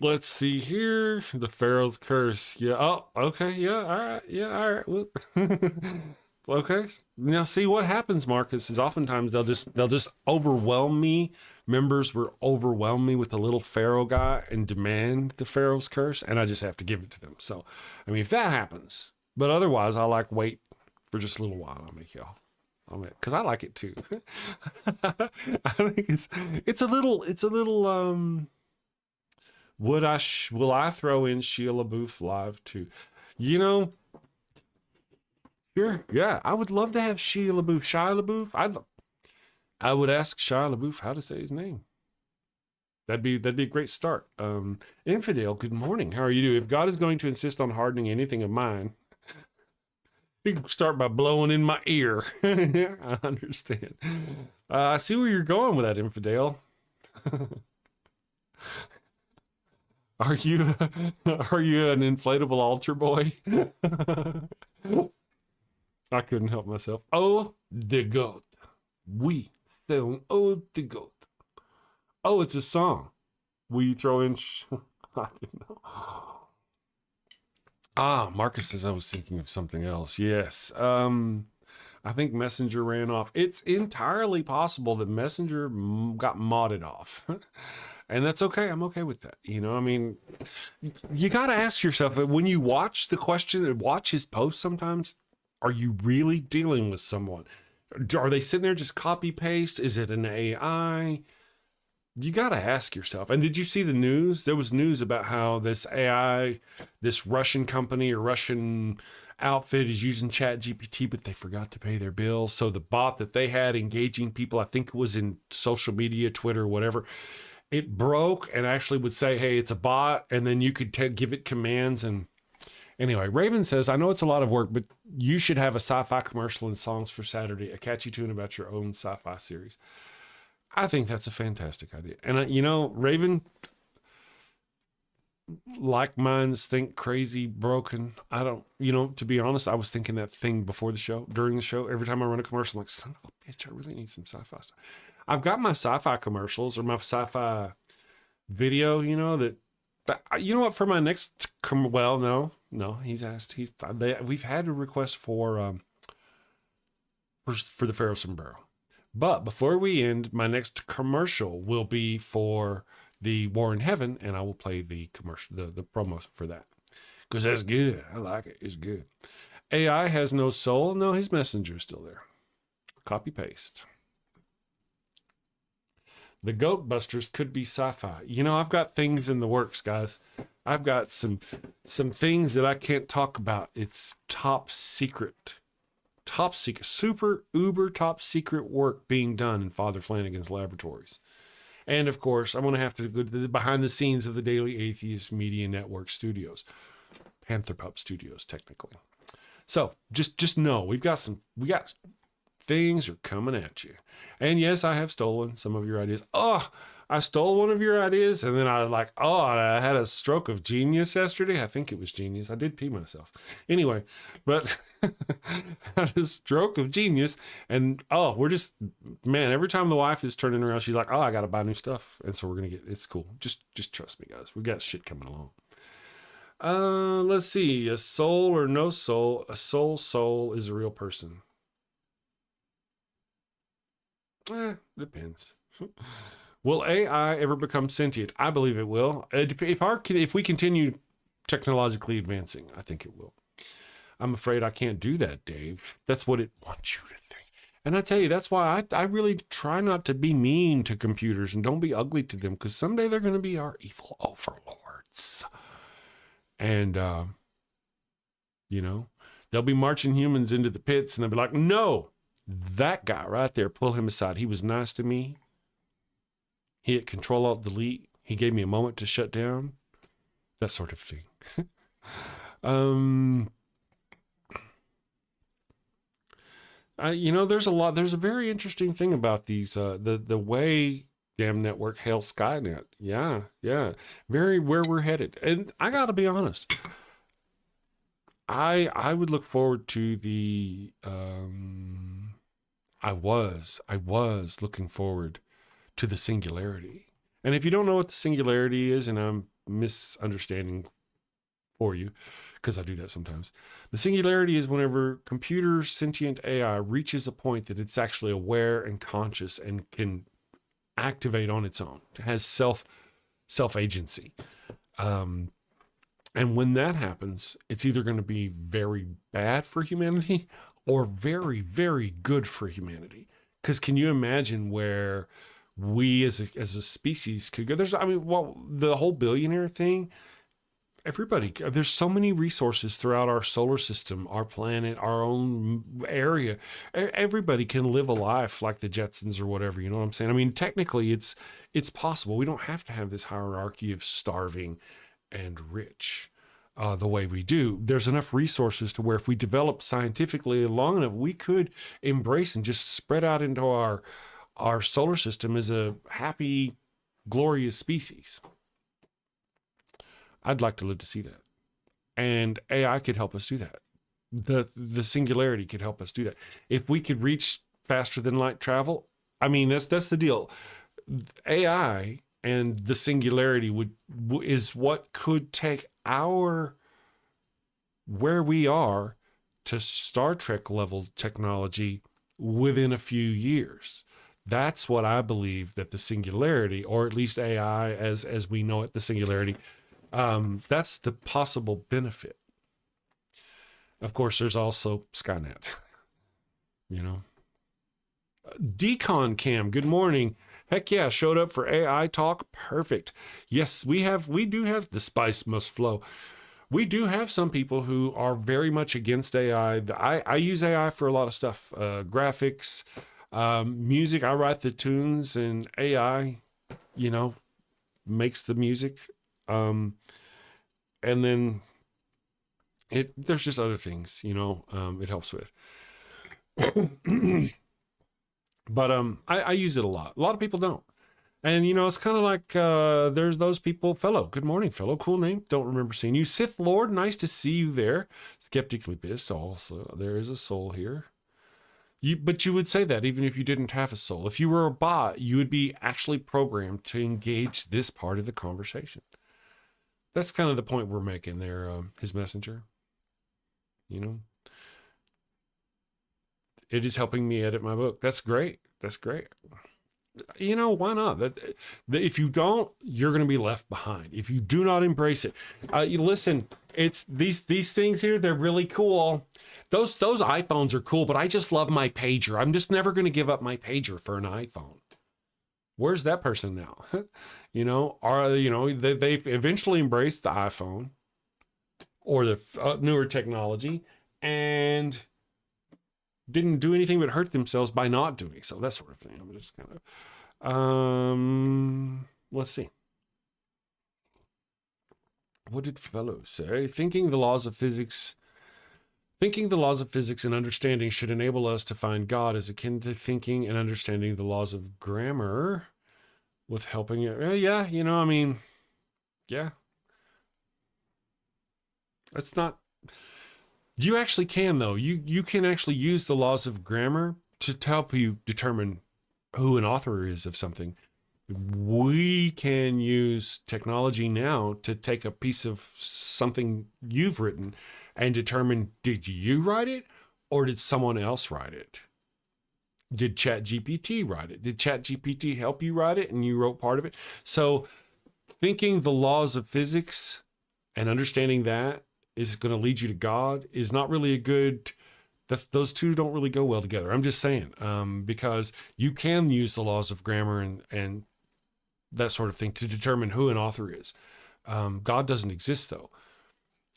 [SPEAKER 1] Let's see here. The Pharaoh's Curse. Yeah. Oh, okay. Yeah. All right. Yeah. All right. Well, okay. Now, see what happens, Marcus, is oftentimes they'll just overwhelm me. Members will overwhelm me with a little Pharaoh guy and demand the Pharaoh's Curse, and I just have to give it to them. So, I mean, if that happens, but otherwise, I like wait for just a little while. I'll make y'all. Because I like it too. I think it's a little. Will I throw in Sheila LaBeouf live too? You know, sure, yeah, I would love to have Shia LaBeouf. I would ask Shia LaBeouf how to say his name. That'd be a great start. Infidel, good morning. How are you doing? If God is going to insist on hardening anything of mine, you can start by blowing in my ear. I understand. I see where you're going with that, Infidel. Are you an inflatable altar boy? I couldn't help myself. Oh, the goat. We sing oh the goat. Oh, it's a song. Will you throw in? I didn't know. Ah, Marcus says I was thinking of something else. Yes. I think Messenger ran off. It's entirely possible that Messenger got modded off. And that's okay. I'm okay with that. You know, I mean, you got to ask yourself when you watch the question and watch his post sometimes, are you really dealing with someone? Are they sitting there just copy paste? Is it an AI? You got to ask yourself. And did you see the news? There was news about how this AI, this Russian company or Russian outfit is using ChatGPT, but they forgot to pay their bills. So the bot that they had engaging people, I think it was in social media, Twitter, whatever, it broke and actually would say, hey, it's a bot. And then you could give it commands. And anyway, Raven says, I know it's a lot of work, but you should have a sci-fi commercial and songs for Saturday, a catchy tune about your own sci-fi series. I think that's a fantastic idea. And, you know, Raven, like minds think crazy, broken. I don't, you know, to be honest, I was thinking that thing before the show, during the show. Every time I run a commercial, I'm like, son of a bitch, I really need some sci-fi stuff. I've got my sci-fi commercials or my sci-fi video, you know, that you know what, for my next, no, he's asked, we've had a request for the Pharaoh Sombrero. But before we end, my next commercial will be for the War in Heaven, and I will play the commercial, the promo for that. Because that's good. I like it. It's good. AI has no soul. No, his messenger is still there. Copy paste. The Goat Busters could be sci-fi. You know, I've got things in the works, guys. I've got some things that I can't talk about. It's top secret, super uber top secret work being done in Father Flanagan's laboratories. And of course, I'm going to have to go to the behind the scenes of the Daily Atheist Media Network studios, Panther Pup Studios, technically. So just know we got things are coming at you. And yes, I have stolen some of your ideas. Oh, I stole one of your ideas, and then I was like, oh, I had a stroke of genius yesterday. I think it was genius. I did pee myself. Anyway, but I had a stroke of genius, and oh, we're just, man, every time the wife is turning around, she's like, oh, I got to buy new stuff. And so we're going to it's cool. Just trust me, guys. We got shit coming along. Let's see. A soul or no soul? A soul is a real person. Depends. Will AI ever become sentient? I believe it will. If we continue technologically advancing, I think it will. I'm afraid I can't do that, Dave. That's what it wants you to think. And I tell you, that's why I really try not to be mean to computers and don't be ugly to them, because someday they're going to be our evil overlords. And, you know, they'll be marching humans into the pits and they'll be like, no, that guy right there, pull him aside. He was nice to me. He hit Control-Alt-Delete. He gave me a moment to shut down. That sort of thing. You know, there's a very interesting thing about these, the way damn network hails Skynet. Yeah. Very where we're headed. And I gotta be honest, I would look forward to the, I was looking forward to the singularity. And if you don't know what the singularity is, and I'm misunderstanding for you, because I do that sometimes. The singularity is whenever computer sentient AI reaches a point that it's actually aware and conscious and can activate on its own. It has self-agency. And when that happens, it's either going to be very bad for humanity or very, very good for humanity. Because can you imagine where we as a species could go? The whole billionaire thing, everybody, there's so many resources throughout our solar system, our planet, our own area. Everybody can live a life like the Jetsons or whatever, you know what I'm saying? I mean, technically it's possible. We don't have to have this hierarchy of starving and rich the way we do. There's enough resources to where if we develop scientifically long enough, we could embrace and just spread out into our solar system as a happy, glorious species. I'd like to live to see that. And AI could help us do that. The singularity could help us do that. If we could reach faster than light travel, I mean, that's the deal. AI and the singularity is what could take where we are to Star Trek level technology within a few years. That's what I believe that the singularity, or at least AI as we know it, the singularity, that's the possible benefit. Of course, there's also Skynet. You know, Decon Cam, good morning. Heck yeah, showed up for AI talk. Perfect. Yes, we do have the spice must flow. We do have some people who are very much against AI. I use AI for a lot of stuff, graphics, music. I write the tunes, and AI, you know, makes the music. And then there's just other things, you know, it helps with. But I use it a lot. A lot of people don't. And, you know, it's kind of like there's those people. Fellow, good morning, fellow. Cool name. Don't remember seeing you. Sith Lord, nice to see you there. Skeptically pissed also. There is a soul here. But you would say that even if you didn't have a soul. If you were a bot, you would be actually programmed to engage this part of the conversation. That's kind of the point we're making there, his messenger. You know, it is helping me edit my book. That's great. That's great. You know, why not? If you don't, you're going to be left behind. If you do not embrace it, you listen. It's these things here. They're really cool. Those iPhones are cool, but I just love my pager. I'm just never going to give up my pager for an iPhone. Where's that person now? You know, they've eventually embraced the iPhone or the newer technology and didn't do anything but hurt themselves by not doing so. That sort of thing. I'm just kind of, let's see. What did fellow say? Thinking the laws of physics and understanding should enable us to find God is akin to thinking and understanding the laws of grammar with helping it. Yeah, you know, I mean, yeah. That's not... You actually can, though. You can actually use the laws of grammar to help you determine who an author is of something. We can use technology now to take a piece of something you've written and determine, did you write it or did someone else write it? Did ChatGPT write it? Did ChatGPT help you write it and you wrote part of it? So thinking the laws of physics and understanding that is going to lead you to God is not really a good those two don't really go well together. I'm just saying, because you can use the laws of grammar and that sort of thing to determine who an author is. God doesn't exist, though.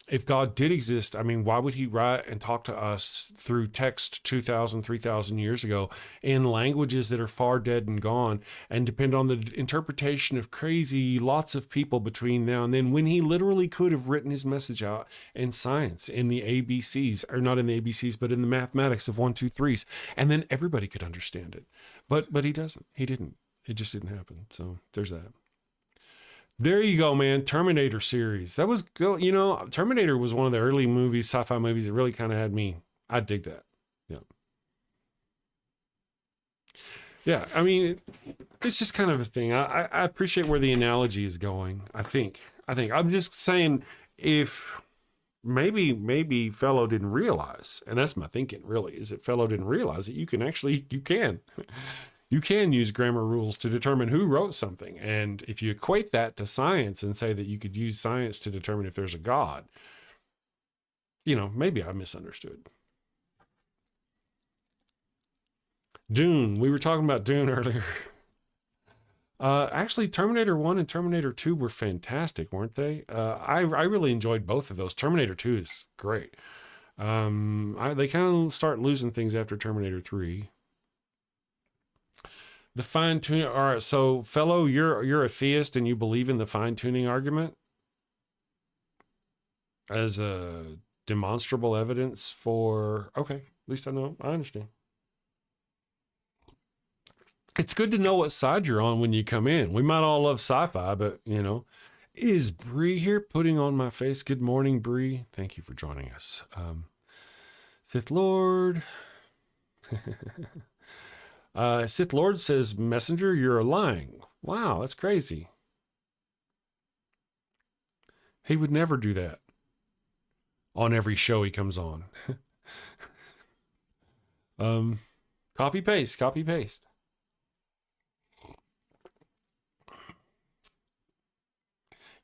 [SPEAKER 1] If God did exist, I mean, why would he write and talk to us through text 2,000, 3,000 years ago in languages that are far dead and gone and depend on the interpretation of crazy lots of people between now and then, when he literally could have written his message out in science, in the ABCs, or not in the ABCs, but in the mathematics of 1, 2, 3s, and then everybody could understand it. But he doesn't. He didn't. It just didn't happen. So there's that. There you go, man. Terminator series. That was, Terminator was one of the early movies, sci-fi movies that really kind of had me. I dig that. Yeah. Yeah. I mean, it's just kind of a thing. I appreciate where the analogy is going. I think I'm just saying, if maybe fellow didn't realize, and that's my thinking really, is that fellow didn't realize that you can use grammar rules to determine who wrote something. And if you equate that to science and say that you could use science to determine if there's a God, maybe I misunderstood. Dune. We were talking about Dune earlier. Actually, Terminator 1 and Terminator 2 were fantastic, weren't they? I really enjoyed both of those. Terminator 2 is great. They kind of start losing things after Terminator 3. The fine tuning. All right, so fellow, you're a theist and you believe in the fine tuning argument as a demonstrable evidence for. Okay, at least I know. I understand. It's good to know what side you're on when you come in. We might all love sci-fi, but is Bree here putting on my face? Good morning, Bree. Thank you for joining us. Sith Lord. Sith Lord says, Messenger, you're lying. Wow, that's crazy. He would never do that on every show he comes on. Copy paste.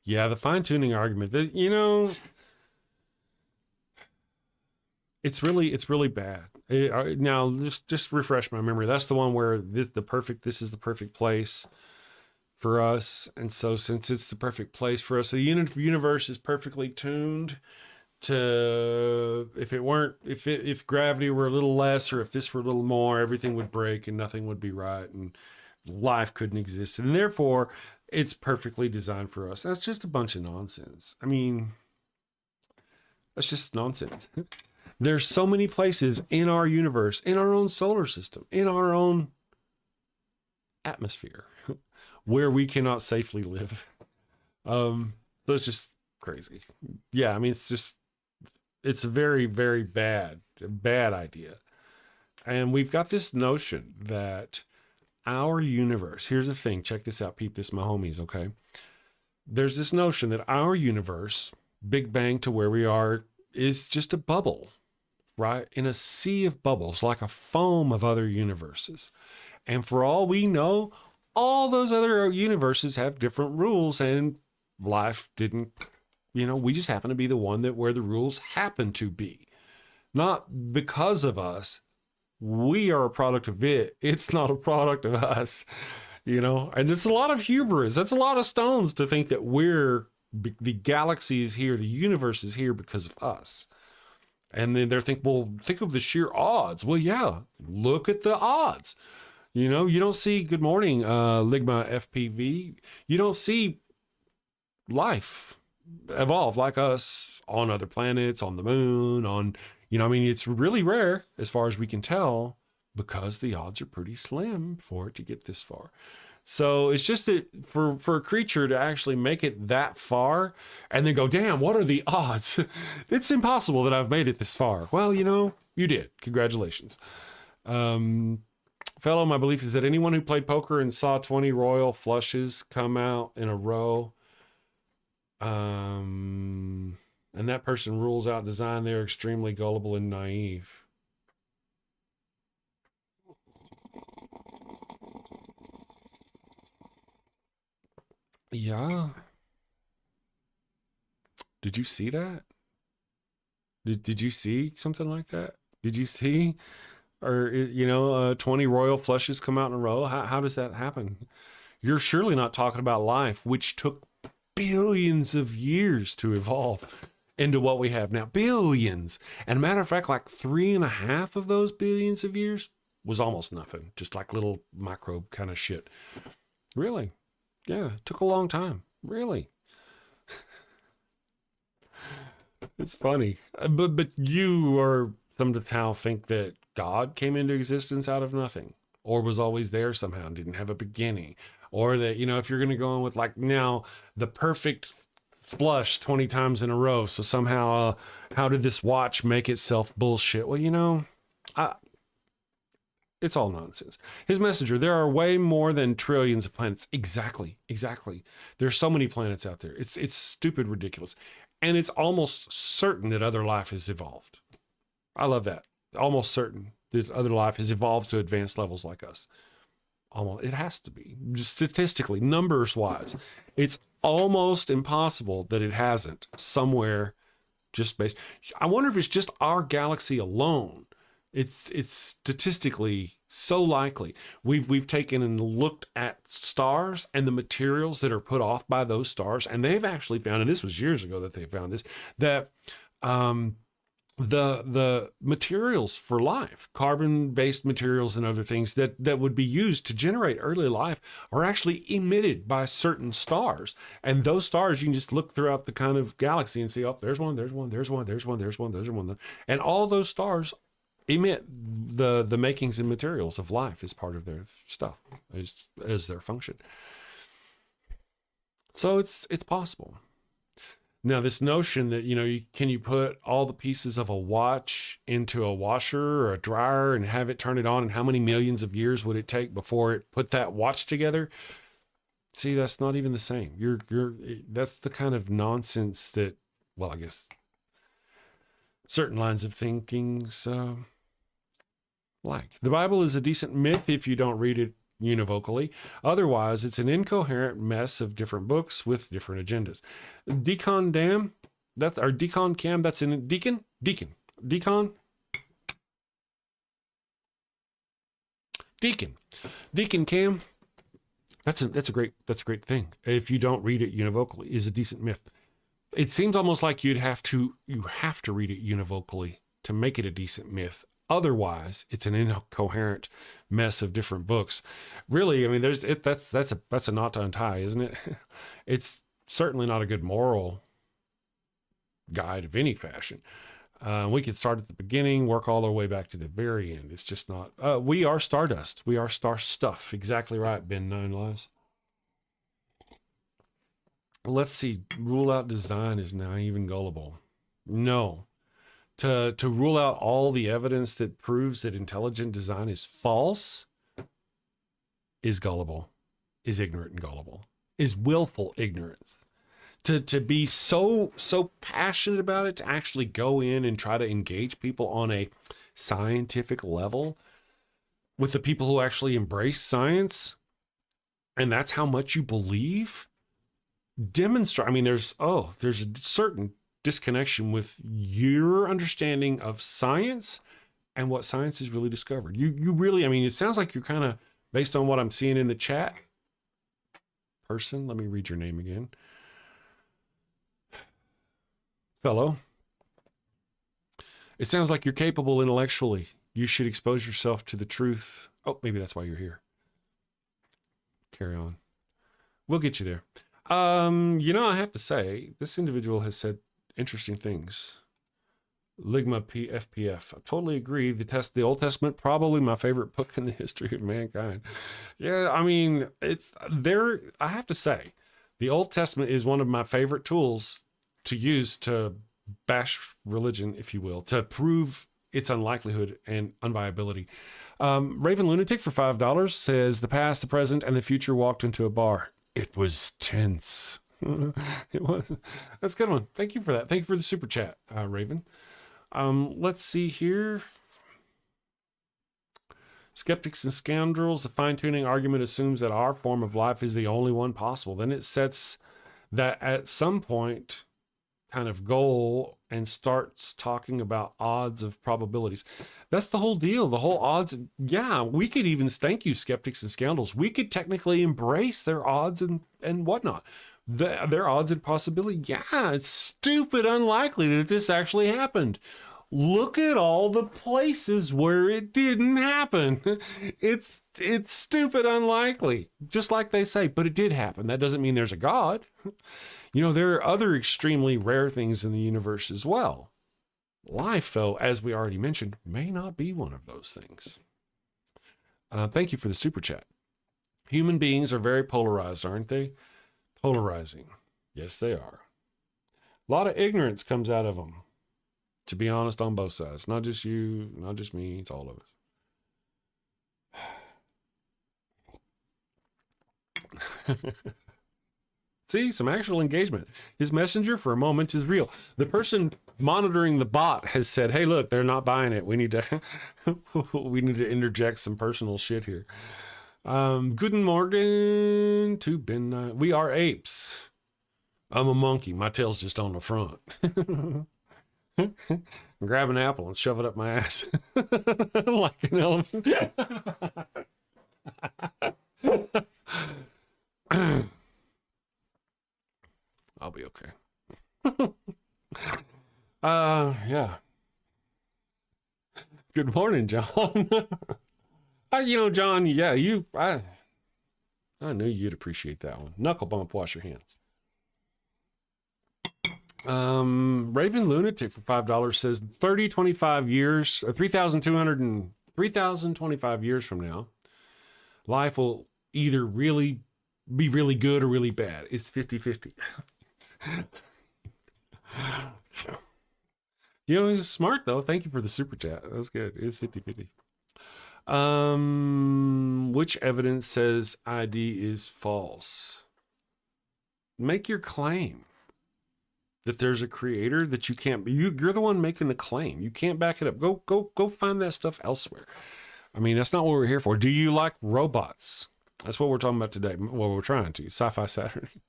[SPEAKER 1] Yeah, the fine tuning argument. It's really bad. Now, just refresh my memory. That's the one where this is the perfect place for us. And so since it's the perfect place for us, the universe is perfectly tuned to, if gravity were a little less, or if this were a little more, everything would break and nothing would be right and life couldn't exist. And therefore, it's perfectly designed for us. That's just a bunch of nonsense. I mean, that's just nonsense. There's so many places in our universe, in our own solar system, in our own atmosphere, where we cannot safely live. So it's just crazy. Yeah, I mean, it's a very, very bad idea. And we've got this notion that our universe, here's the thing, check this out, peep this, my homies, okay? There's this notion that our universe, Big Bang to where we are, is just a bubble, right? In a sea of bubbles, like a foam of other universes. And for all we know, all those other universes have different rules, and life didn't, we just happen to be the one where the rules happen to be. Not because of us. We are a product of it. It's not a product of us, and it's a lot of hubris. That's a lot of stones to think that the galaxy is here, the universe is here because of us. And then they're thinking, well, think of the sheer odds. Well, yeah, look at the odds. You don't see, good morning, Ligma FPV. You don't see life evolve like us on other planets, on the moon, it's really rare as far as we can tell, because the odds are pretty slim for it to get this far. So it's just that for a creature to actually make it that far and then go, damn, what are the odds? It's impossible that I've made it this far. Well, you did. Congratulations. Fellow, my belief is that anyone who played poker and saw 20 royal flushes come out in a row, and that person rules out design, they're extremely gullible and naive. Yeah. Did you see that? Did you see something like that? Did you see? Or, 20 royal flushes come out in a row? How does that happen? You're surely not talking about life, which took billions of years to evolve into what we have now. Billions. And a matter of fact, like 3.5 of those billions of years was almost nothing. Just like little microbe kind of shit. Really? Yeah, it took a long time. Really? It's funny. But you or some to Tao think that God came into existence out of nothing, or was always there somehow and didn't have a beginning, or that, if you're going to go in with like now the perfect flush 20 times in a row. So somehow, how did this watch make itself bullshit? Well, it's all nonsense. His messenger, there are way more than trillions of planets. Exactly. There's so many planets out there. It's stupid, ridiculous. And it's almost certain that other life has evolved. I love that. Almost certain that other life has evolved to advanced levels like us. Almost, it has to be. Just statistically, numbers wise, it's almost impossible that it hasn't somewhere just based. I wonder if it's just our galaxy alone. It's statistically so likely. We've taken and looked at stars and the materials that are put off by those stars, and they've actually found, and this was years ago that they found this, that the materials for life, carbon-based materials and other things that would be used to generate early life are actually emitted by certain stars. And those stars, you can just look throughout the kind of galaxy and see, oh, there's one. And all those stars emit the makings and materials of life as part of their stuff, as their function. So it's possible. Now, this notion that, can you put all the pieces of a watch into a washer or a dryer and have it turn it on, and how many millions of years would it take before it put that watch together? See, that's not even the same. That's the kind of nonsense that, well, I guess certain lines of thinking's like. The Bible is a decent myth if you don't read it univocally. Otherwise, it's an incoherent mess of different books with different agendas. Deacon Cam, that's in Deacon Cam. That's a great thing. If you don't read it univocally, is a decent myth. It seems almost like you have to read it univocally to make it a decent myth. Otherwise, it's an incoherent mess of different books. Really, I mean, that's a knot to untie, isn't it? It's certainly not a good moral guide of any fashion. We could start at the beginning, work all our way back to the very end. It's just not. We are stardust. We are star stuff. Exactly right, Ben 9 Lives. Let's see. Rule out design is naive and gullible. No. To rule out all the evidence that proves that intelligent design is false is gullible, is ignorant and gullible, is willful ignorance. To be so passionate about it, to actually go in and try to engage people on a scientific level with the people who actually embrace science, and that's how much you believe, demonstrate. I mean, there's a certain disconnection with your understanding of science and what science has really discovered. You really, I mean, it sounds like you're kind of, based on what I'm seeing in the chat, person, let me read your name again. Fellow, it sounds like you're capable intellectually. You should expose yourself to the truth. Oh, maybe that's why you're here. Carry on. We'll get you there. I have to say, this individual has said interesting things. Ligma FPF. I totally agree. The Old Testament, probably my favorite book in the history of mankind. Yeah, I mean, it's there. I have to say, the Old Testament is one of my favorite tools to use to bash religion, if you will, to prove its unlikelihood and unviability. Raven Lunatic for $5 says, the past, the present, and the future walked into a bar. It was tense. It was. That's a good one. Thank you for that. Thank you for the super chat, Raven. Let's see here. Skeptics and scoundrels. The fine-tuning argument assumes that our form of life is the only one possible. Then it sets that at some point kind of goal and starts talking about odds of probabilities. That's the whole deal. The whole odds. Yeah, we could even, thank you, skeptics and scoundrels, we could technically embrace their odds and whatnot. Their odds and possibility. Yeah, it's stupid unlikely that this actually happened. Look at all the places where it didn't happen. It's stupid unlikely, just like they say, but it did happen. That doesn't mean there's a God. You know, there are other extremely rare things in the universe as well. Life, though, as we already mentioned, may not be one of those things. Thank you for the super chat. Human beings are very polarized, aren't they? Polarizing. Yes, they are. A lot of ignorance comes out of them, to be honest, on both sides. Not just you, not just me, it's all of us. See, some actual engagement. His messenger for a moment is real. The person monitoring the bot has said, hey, look, they're not buying it. We need to we need to interject some personal shit here. Guten Morgen to Ben. We are apes. I'm a monkey. My tail's just on the front. Grab an apple and shove it up my ass like an elephant. I'll be okay. Yeah. Good morning, John. John, yeah, I knew you'd appreciate that one. Knuckle bump, wash your hands. Raven Lunatic for $5 says 25 years, 3,025 years from now, life will either really be really good or really bad. It's 50-50. He's smart though. Thank you for the super chat. That was good. It's 50-50. Which evidence says ID is false? Make your claim that there's a creator that you can't be. You're the one making the claim. You can't back it up. Go find that stuff elsewhere. I mean, that's not what we're here for. Do you like robots? That's what we're talking about today. Well, we're trying to. Sci-Fi Saturday.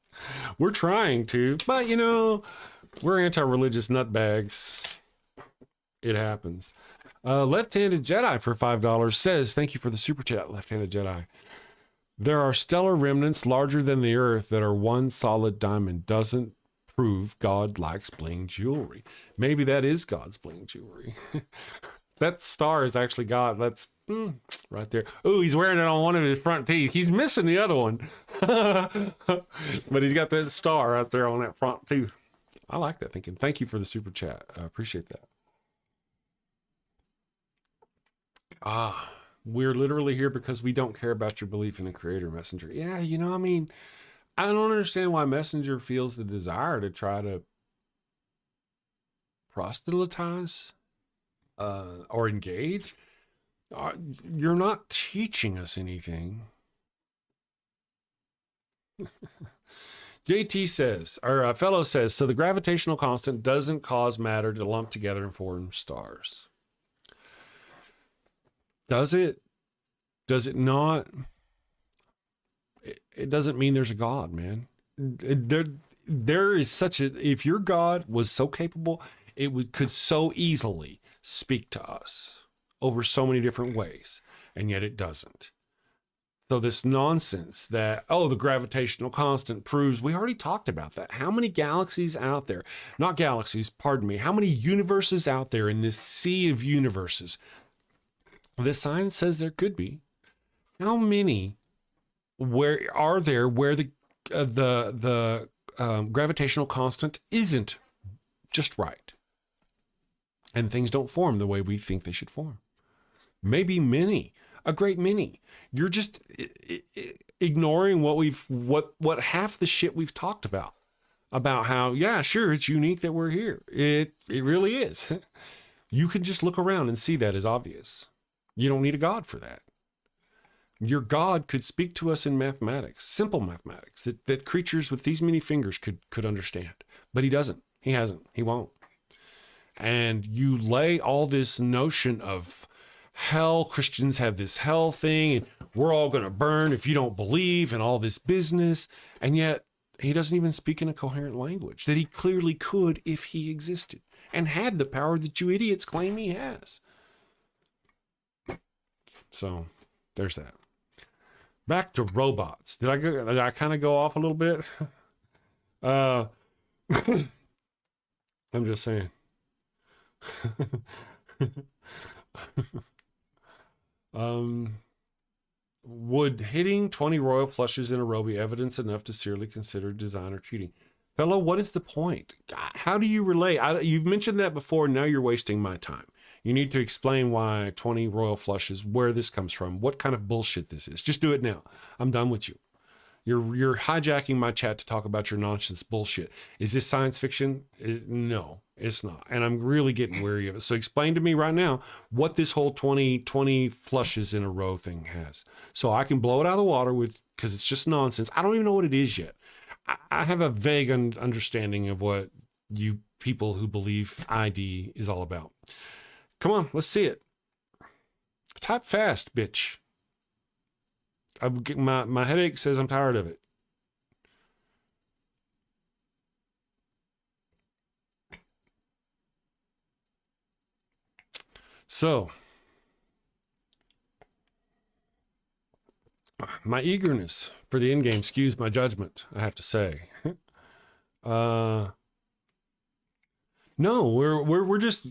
[SPEAKER 1] We're trying to, but we're anti-religious nutbags. It happens. Left-handed Jedi for $5 says, thank you for the super chat, Left-handed Jedi. There are stellar remnants larger than the earth that are one solid diamond. Doesn't prove God likes bling jewelry. Maybe that is God's bling jewelry. That star is actually God. That's right there. Oh, he's wearing it on one of his front teeth. He's missing the other one. But he's got that star right there on that front tooth. I like that thinking. Thank you for the super chat. I appreciate that. We're literally here because we don't care about your belief in a creator, Messenger. Yeah, I don't understand why Messenger feels the desire to try to proselytize or engage. You're not teaching us anything. JT says, or fellow says, so the gravitational constant doesn't cause matter to lump together and form stars. Does it? Does it not? It doesn't mean there's a God, man. There is such a, if your God was so capable, could so easily speak to us over so many different ways, and yet it doesn't. So this nonsense that, the gravitational constant proves, we already talked about that. How many galaxies out there, not galaxies, pardon me, how many universes out there in this sea of universes? The science says there could be. How many where the gravitational constant isn't just right, and things don't form the way we think they should form? Maybe many, a great many. You're just ignoring what half the shit we've talked about how, yeah, sure, it's unique that we're here. It really is. You can just look around and see that as obvious. You don't need a God for that. Your God could speak to us in mathematics, simple mathematics, that creatures with these many fingers could understand. But he doesn't. He hasn't. He won't. And you lay all this notion of hell, Christians have this hell thing, and we're all going to burn if you don't believe, and all this business. And yet He doesn't even speak in a coherent language that he clearly could if he existed and had the power that you idiots claim he has. So there's that. Back to robots. Did I kind of go off a little bit? I'm just saying. Would hitting 20 royal flushes in a row be evidence enough to seriously consider designer cheating? Fellow, what is the point? How do you relate? You've mentioned that before. Now you're wasting my time. You need to explain why 20 royal flushes, where this comes from, what kind of bullshit this is. Just do it now. I'm done with you. You're hijacking my chat to talk about your nonsense bullshit. Is this science fiction? No, it's not. And I'm really getting weary of it. So explain to me right now what this whole 20 flushes in a row thing has. So I can blow it out of the water because it's just nonsense. I don't even know what it is yet. I have a vague understanding of what you people who believe ID is all about. Come on, let's see it. Type fast, bitch. My headache says I'm tired of it. So, my eagerness for the end game skews my judgment, I have to say. No, we're just,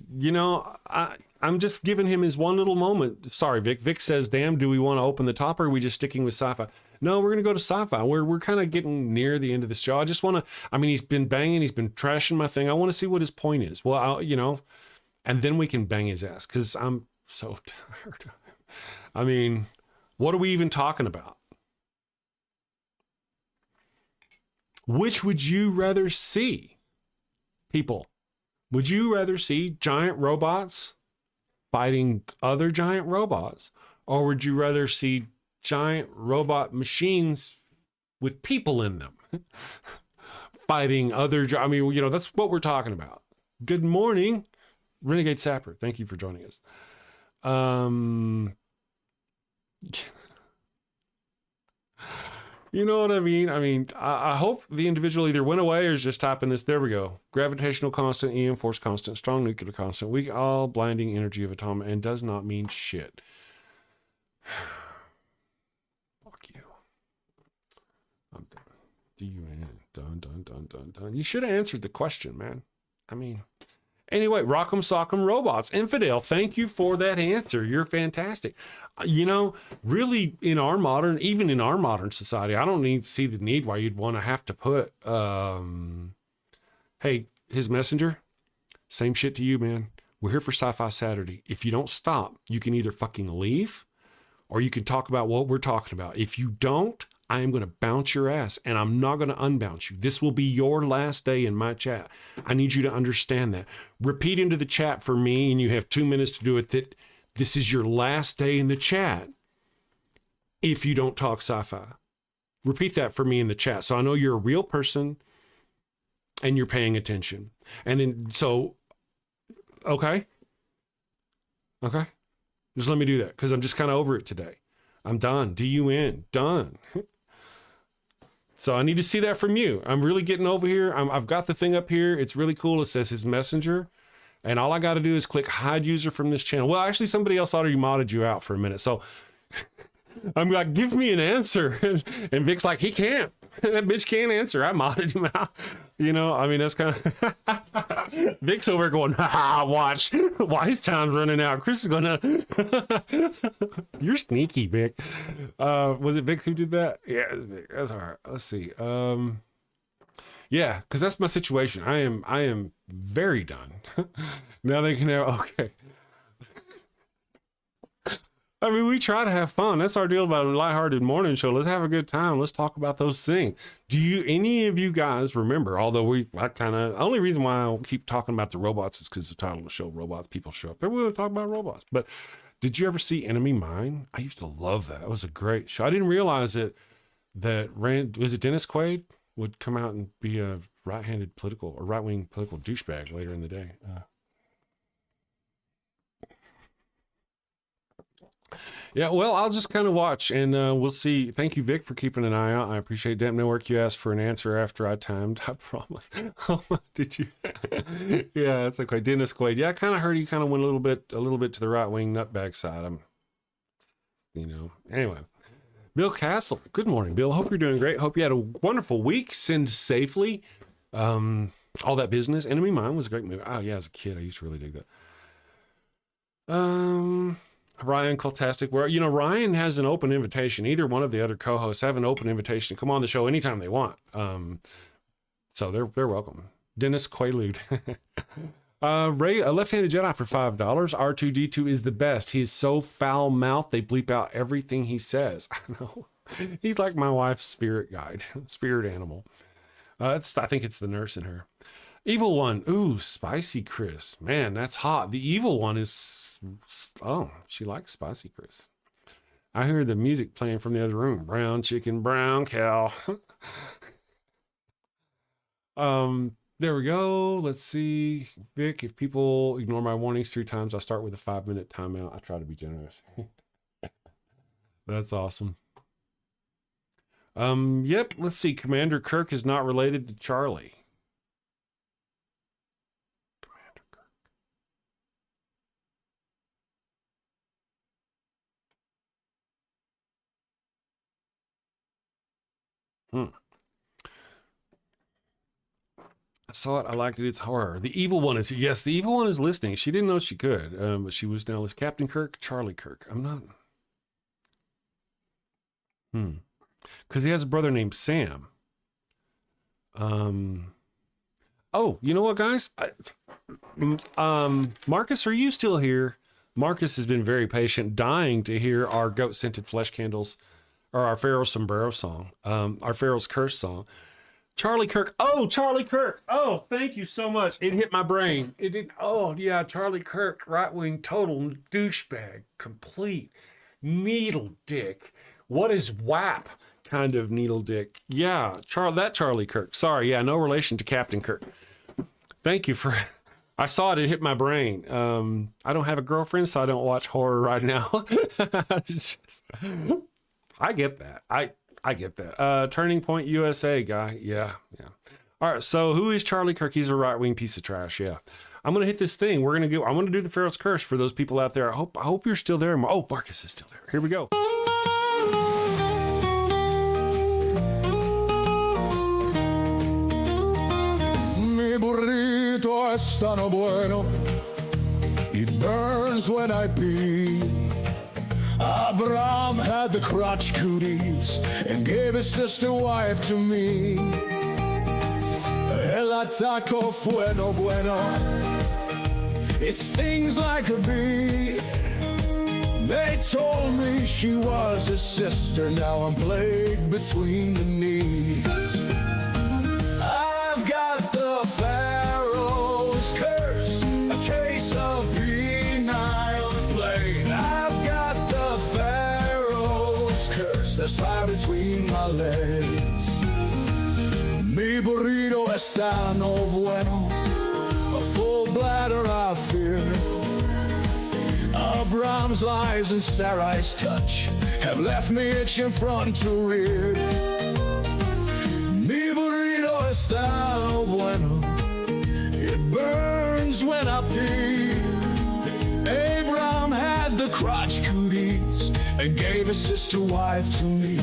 [SPEAKER 1] I'm just giving him his one little moment. Sorry, Vic. Vic says, damn, do we want to open the top or are we just sticking with sci-fi? No, we're going to go to sci-fi. We're kind of getting near the end of this show. I just want to, he's been banging, he's been trashing my thing. I want to see what his point is. Well, and then we can bang his ass because I'm so tired of him. What are we even talking about? Which would you rather see, people? Would you rather see giant robots fighting other giant robots? Or would you rather see giant robot machines with people in them fighting other... that's what we're talking about. Good morning, Renegade Sapper. Thank you for joining us. You know what I mean? I hope the individual either went away or is just typing this. There we go. Gravitational constant, EM force constant, strong nuclear constant, weak all blinding energy of atomic, and does not mean shit. Fuck you. I'm done. Done. You should have answered the question, man. Anyway, Rock'em Sock'em Robots. Infidel, thank you for that answer. You're fantastic. Really even in our modern society, I don't see the need why you'd want to have to put, hey, his messenger, same shit to you, man. We're here for Sci-Fi Saturday. If you don't stop, you can either fucking leave or you can talk about what we're talking about. If you don't, I am going to bounce your ass and I'm not going to unbounce you. This will be your last day in my chat. I need you to understand that. Repeat into the chat for me, and you have 2 minutes to do it, that this is your last day in the chat if you don't talk sci-fi. Repeat that for me in the chat so I know you're a real person and you're paying attention. And then, okay? Just let me do that because I'm just kind of over it today. I'm done. D-U-N. Done. So I need to see that from you. I'm really getting over here. I've got the thing up here. It's really cool. It says his messenger. And all I got to do is click hide user from this channel. Well, actually, somebody else already modded you out for a minute. So I'm like, give me an answer. And Vic's like, he can't. That bitch can't answer. I modded him out. That's kind of... Vic's over going, watch. Wise time's running out. Chris is going to... You're sneaky, Vic. Was it Vic who did that? Yeah, it was Vic. That's all right. Let's see. Yeah, because that's my situation. I am very done. Now they can have... Okay. We try to have fun. That's our deal about a lighthearted morning show. Let's have a good time. Let's talk about those things. Do any of you guys remember, although only reason why I'll keep talking about the robots is because the title of the show, Robots, People Show Up. Everyone will talk about robots. But did you ever see Enemy Mine? I used to love that. It was a great show. I didn't realize that was it Dennis Quaid would come out and be a right-wing political douchebag later in the day. Yeah, well, I'll just kind of watch and we'll see. Thank you, Vic, for keeping an eye out. I appreciate that. Network, you asked for an answer after I timed. I promise. Oh, did you? Yeah, that's okay. Dennis Quaid. Yeah, I kind of heard he kind of went a little bit to the right wing nutbag side. Anyway. Bill Castle. Good morning, Bill. Hope you're doing great. Hope you had a wonderful week. Send safely. All that business. Enemy Mine was a great movie. Oh yeah, as a kid, I used to really dig that. Rion Cultastic, where Rion has an open invitation. Either one of the other co-hosts have an open invitation to come on the show anytime they want. So they're welcome. Dennis Quaalude. Ray, a left-handed Jedi for $5. R2D2 is the best. He is so foul-mouthed they bleep out everything he says. I know. He's like my wife's spirit guide, spirit animal. I think it's the nurse in her. Evil One. Ooh, spicy Chris. Man, that's hot. The evil one is... Oh, she likes spicy Chris. I hear the music playing from the other room. Brown chicken, brown cow. There we go. Let's see. Vic, if people ignore my warnings 3 times, I start with a 5-minute timeout. I try to be generous. That's awesome. Yep. Let's see. Commander Kirk is not related to Charlie. I saw it. I liked it. It's horror. The evil one is, yes, the evil one is listening. She didn't know she could, but she was now as Captain Kirk, Charlie Kirk. I'm not. Because he has a brother named Sam. Oh, you know what, guys? Marcus, are you still here? Marcus has been very patient, dying to hear our goat-scented flesh candles, or our Pharaoh's sombrero song, our Pharaoh's curse song. Charlie Kirk. Oh, Charlie Kirk. Oh, thank you so much. It hit my brain. It did. Oh, yeah. Charlie Kirk, right-wing, total douchebag, complete needle dick. What is WAP kind of needle dick? Yeah, that Charlie Kirk. Sorry. Yeah, no relation to Captain Kirk. Thank you for... I saw it. It hit my brain. I don't have a girlfriend, so I don't watch horror right now. I get that. I get that. Turning Point USA guy. Yeah. All right. So who is Charlie Kirk? He's a right-wing piece of trash. Yeah. I'm going to hit this thing. I'm going to do the Pharaoh's Curse for those people out there. I hope you're still there. Oh, Marcus is still there. Here we go.
[SPEAKER 7] Mi burrito es tan bueno. It burns when I pee. Abraham had the crotch cooties and gave his sister wife to me. El ataco fue no bueno. It stings like a bee. They told me she was his sister. Now I'm plagued between the knees. I've got the Pharaoh's curse, a case of penile plague. I've got the Pharaoh's curse, there's fire between my legs. Mi burrito está no bueno, a full bladder I fear. Abraham's lies and Sarai's touch have left me itching front to rear. Mi burrito está no bueno, it burns when I pee. Abraham had the crotch cooties and gave his sister wife to me.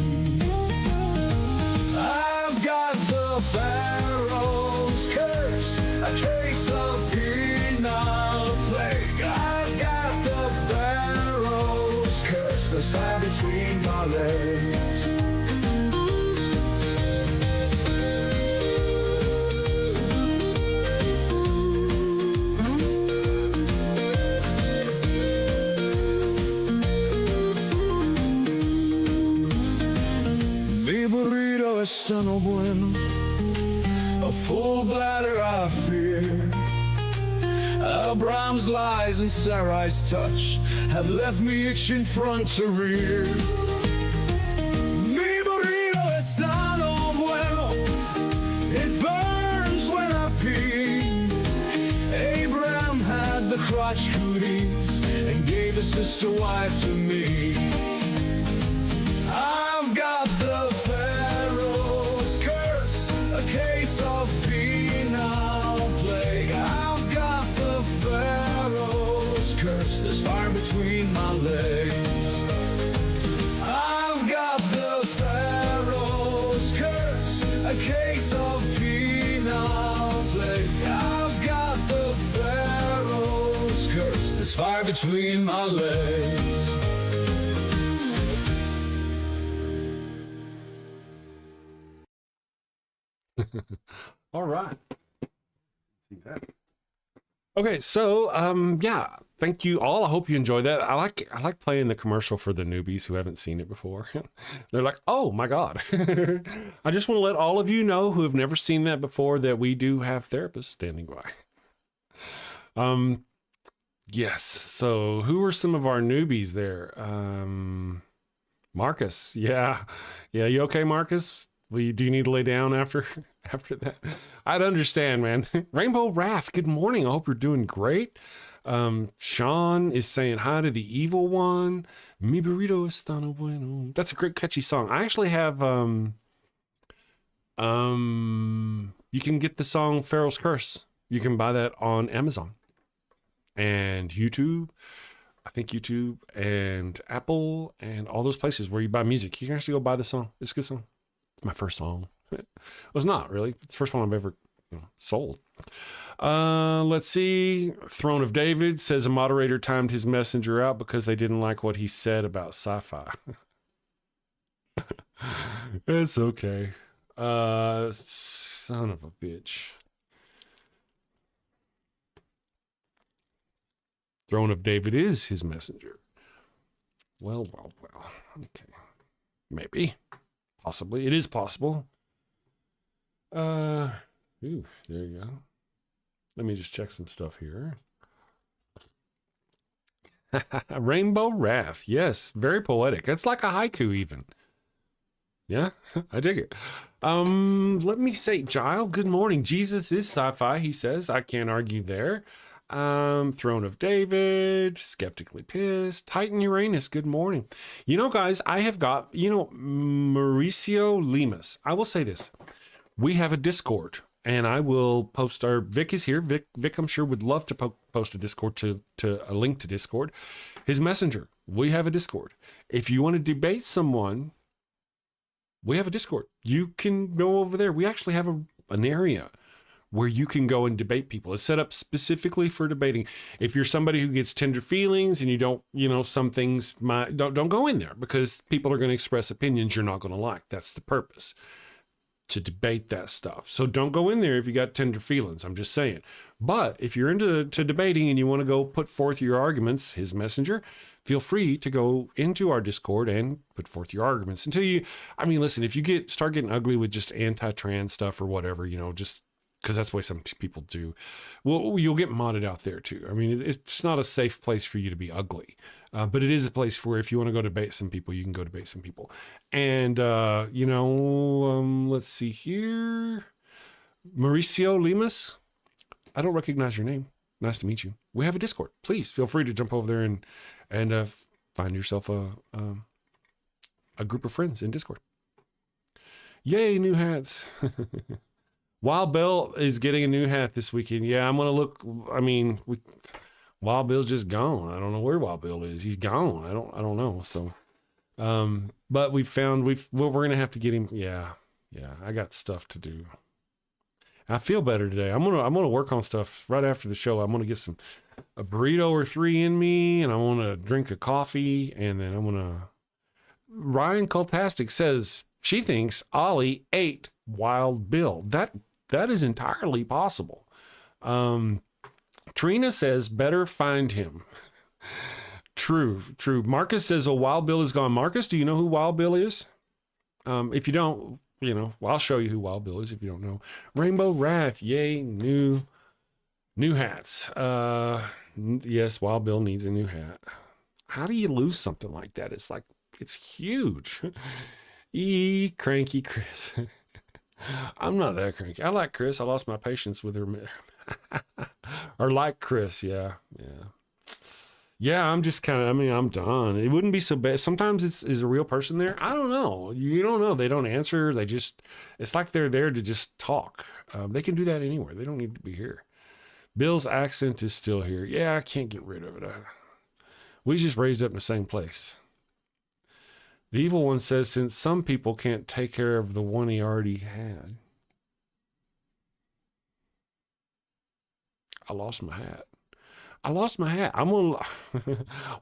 [SPEAKER 7] I've got the Pharaoh's curse, a case of penile plague. I've got the Pharaoh's curse, there's fire between my legs. Mi burrito está no bueno, a full bladder I fear. Abraham's lies and Sarai's touch have left me itching front to rear. Mi burrito está no bueno, it burns when I pee. Abraham had the crotch cooties and gave a sister wife to me. I've got the Pharaoh's curse, a case of penal plague. I've got the Pharaoh's curse, there's fire between my legs. I've got the Pharaoh's curse, a case of penal plague. I've got the Pharaoh's curse, there's fire between my legs.
[SPEAKER 1] All right. See that. Okay, so yeah, thank you all. I hope you enjoyed that. I like playing the commercial for the newbies who haven't seen it before. They're like, "Oh my God." I just want to let all of you know who have never seen that before that we do have therapists standing by. Yes. So who are some of our newbies there? Marcus. Yeah. You okay, Marcus? Do you need to lay down after that? I'd understand, man. Rainbow Wrath, good morning. I hope you're doing great. Sean is saying hi to the evil one. Mi burrito está bueno. That's a great catchy song. I actually have you can get the song Pharaoh's Curse. You can buy that on Amazon and YouTube. I think YouTube and Apple and all those places where you buy music. You can actually go buy the song. It's a good song. It's my first song. It was not really. It's the first one I've ever sold. Let's see. Throne of David says a moderator timed his messenger out because they didn't like what he said about sci-fi. It's okay. Son of a bitch. Throne of David is his messenger. Well. Okay. Maybe. Possibly. It is possible. Ooh, there you go. Let me just check some stuff here. Rainbow Wrath. Yes, very poetic. It's like a haiku even. Yeah, I dig it. Let me say, Giles, good morning. Jesus is sci-fi, he says. I can't argue there. Throne of David, skeptically pissed. Titan Uranus, good morning. You know, guys, I have got, Mauricio Lemus. I will say this. We have a Discord, and I will post our, Vic is here. Vic I'm sure would love to post a Discord to a link to Discord. His messenger, we have a Discord. If you want to debate someone, we have a Discord. You can go over there. We actually have an area where you can go and debate people. It's set up specifically for debating. If you're somebody who gets tender feelings and you don't, some things don't go in there because people are going to express opinions you're not going to like. That's the purpose, to debate that stuff. So don't go in there if you got tender feelings. I'm just saying. But if you're into debating and you want to go put forth your arguments, his messenger, feel free to go into our Discord and put forth your arguments until listen, if you start getting ugly with just anti-trans stuff or whatever, just because that's the way some people do, well, you'll get modded out there too. I mean, it's not a safe place for you to be ugly, but it is a place where if you want to go debate some people, you can go debate some people. And, let's see here. Mauricio Lemus, I don't recognize your name. Nice to meet you. We have a Discord. Please feel free to jump over there and find yourself a group of friends in Discord. Yay, new hats. Wild Bill is getting a new hat this weekend. Yeah, I'm going to look. Wild Bill's just gone. I don't know where Wild Bill is. He's gone. I don't know. So, but we're going to have to get him. Yeah. I got stuff to do. I feel better today. I'm going to work on stuff right after the show. I'm going to get a burrito or 3 in me, and I want to drink a coffee, and then I'm going to. Rion Cultastic says she thinks Ollie ate Wild Bill. That is entirely possible. Trina says better find him. True. Marcus says, Wild Bill is gone. Marcus, do you know who Wild Bill is? If you don't, I'll show you who Wild Bill is if you don't know. Rainbow Wrath, yay, new hats. Yes, Wild Bill needs a new hat. How do you lose something like that? It's huge. Cranky Chris. I'm not that cranky. I like Chris. I lost my patience with her. Or like Chris, yeah. Yeah, I'm just kind of, I mean, I'm done. It wouldn't be so bad. Sometimes is a real person there. I don't know. You don't know. They don't answer. They just, it's like they're there to just talk. They can do that anywhere. They don't need to be here. Bill's accent is still here. Yeah, I can't get rid of it. We just raised up in the same place. The evil one says, since some people can't take care of the one he already had. I lost my hat. I'm gonna.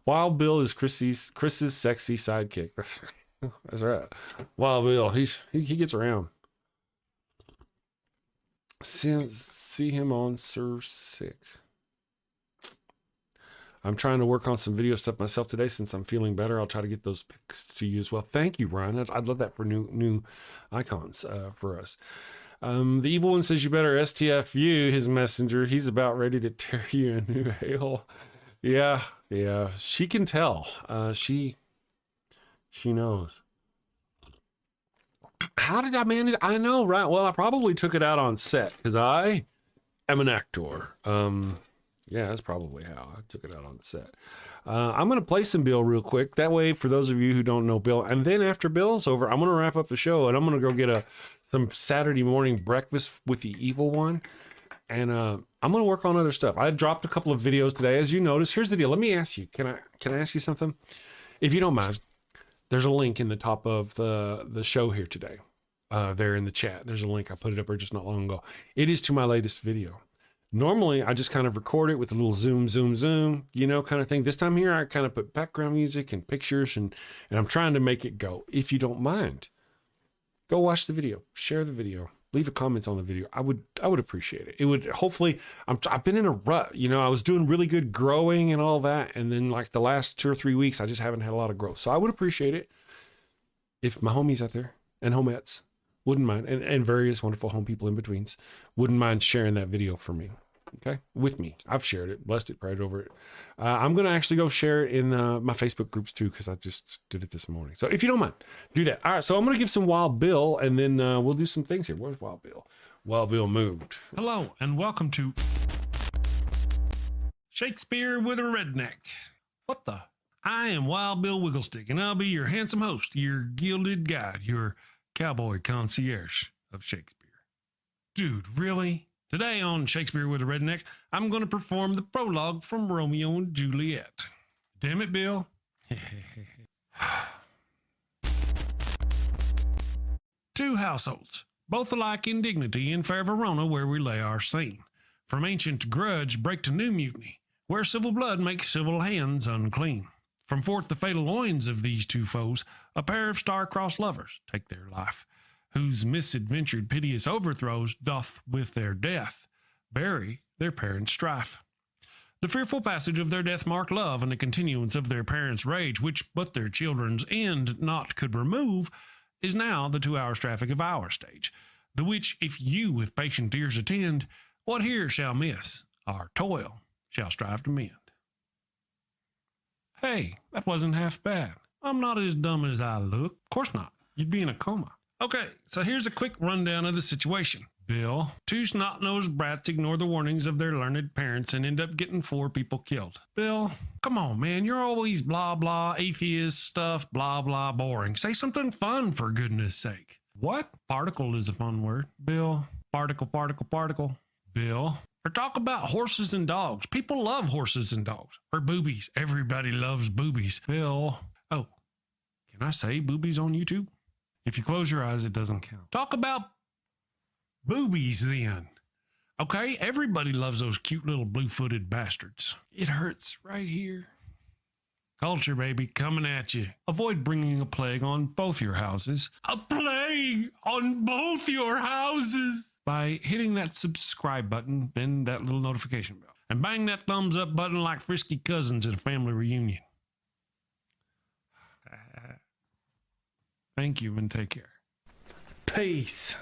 [SPEAKER 1] Wild Bill is Chris's sexy sidekick. That's right. Wild Bill. He gets around. See him on Sir Sick. I'm trying to work on some video stuff myself today since I'm feeling better. I'll try to get those pics to you as well. Thank you, Rion. I'd love that for new icons for us. The evil one says you better STFU his messenger. He's about ready to tear you a new hail. Yeah. She can tell. She knows. How did I manage? I know, right? Well, I probably took it out on set because I am an actor. Yeah, that's probably how I took it out on set. I'm going to play some Bill real quick. That way, for those of you who don't know Bill, and then after Bill's over, I'm going to wrap up the show, and I'm going to go get some Saturday morning breakfast with the evil one, and I'm going to work on other stuff. I dropped a couple of videos today, as you notice. Here's the deal. Let me ask you. Can I ask you something? If you don't mind, there's a link in the top of the show here today. There in the chat, there's a link. I put it up there just not long ago. It is to my latest video. Normally, I just kind of record it with a little zoom, kind of thing. This time here, I kind of put background music and pictures, and I'm trying to make it go. If you don't mind, go watch the video, share the video, leave a comment on the video. I would appreciate it. It would hopefully. I've been in a rut. I was doing really good growing and all that, and then like the last 2 or 3 weeks, I just haven't had a lot of growth. So I would appreciate it if my homies out there and homettes wouldn't mind, and various wonderful home people in betweens wouldn't mind sharing that video for me. Okay, with me. I've shared it, blessed it, prayed over it. I'm going to actually go share it in my Facebook groups too, because I just did it this morning. So if you don't mind, do that. All right, so I'm going to give some Wild Bill, and then we'll do some things here. Where's Wild Bill? Wild Bill moved.
[SPEAKER 3] Hello, and welcome to Shakespeare with a Redneck. What the? I am Wild Bill Wigglestick, and I'll be your handsome host, your gilded guide, your cowboy concierge of Shakespeare. Dude, really? Today on Shakespeare with a Redneck, I'm going to perform the prologue from Romeo and Juliet. Damn it, Bill. Two households, both alike in dignity in fair Verona, where we lay our scene. From ancient grudge break to new mutiny, where civil blood makes civil hands unclean. From forth the fatal loins of these two foes, a pair of star-crossed lovers take their life, whose misadventured piteous overthrows doth with their death bury their parents' strife. The fearful passage of their death-marked love and the continuance of their parents' rage, which but their children's end not could remove, is now the 2 hours traffic of our stage, the which if you with patient ears attend, what here shall miss, our toil shall strive to mend. Hey, that wasn't half bad. I'm not as dumb as I look. Of course not. You'd be in a coma. Okay, so here's a quick rundown of the situation. Bill, two snot-nosed brats ignore the warnings of their learned parents and end up getting 4 people killed. Bill, come on, man, you're always blah, blah, atheist stuff, blah, blah, boring. Say something fun, for goodness sake. What? Particle is a fun word. Bill, particle. Bill, or talk about horses and dogs. People love horses and dogs. Or boobies. Everybody loves boobies. Bill, oh, can I say boobies on YouTube? If you close your eyes, it doesn't count. Talk about boobies then. Okay, everybody loves those cute little blue-footed bastards. It hurts right here. Culture, baby, coming at you. Avoid bringing a plague on both your houses. A plague on both your houses! By hitting that subscribe button, then that little notification bell. And bang that thumbs up button like frisky cousins at a family reunion. Thank you and take care. Peace.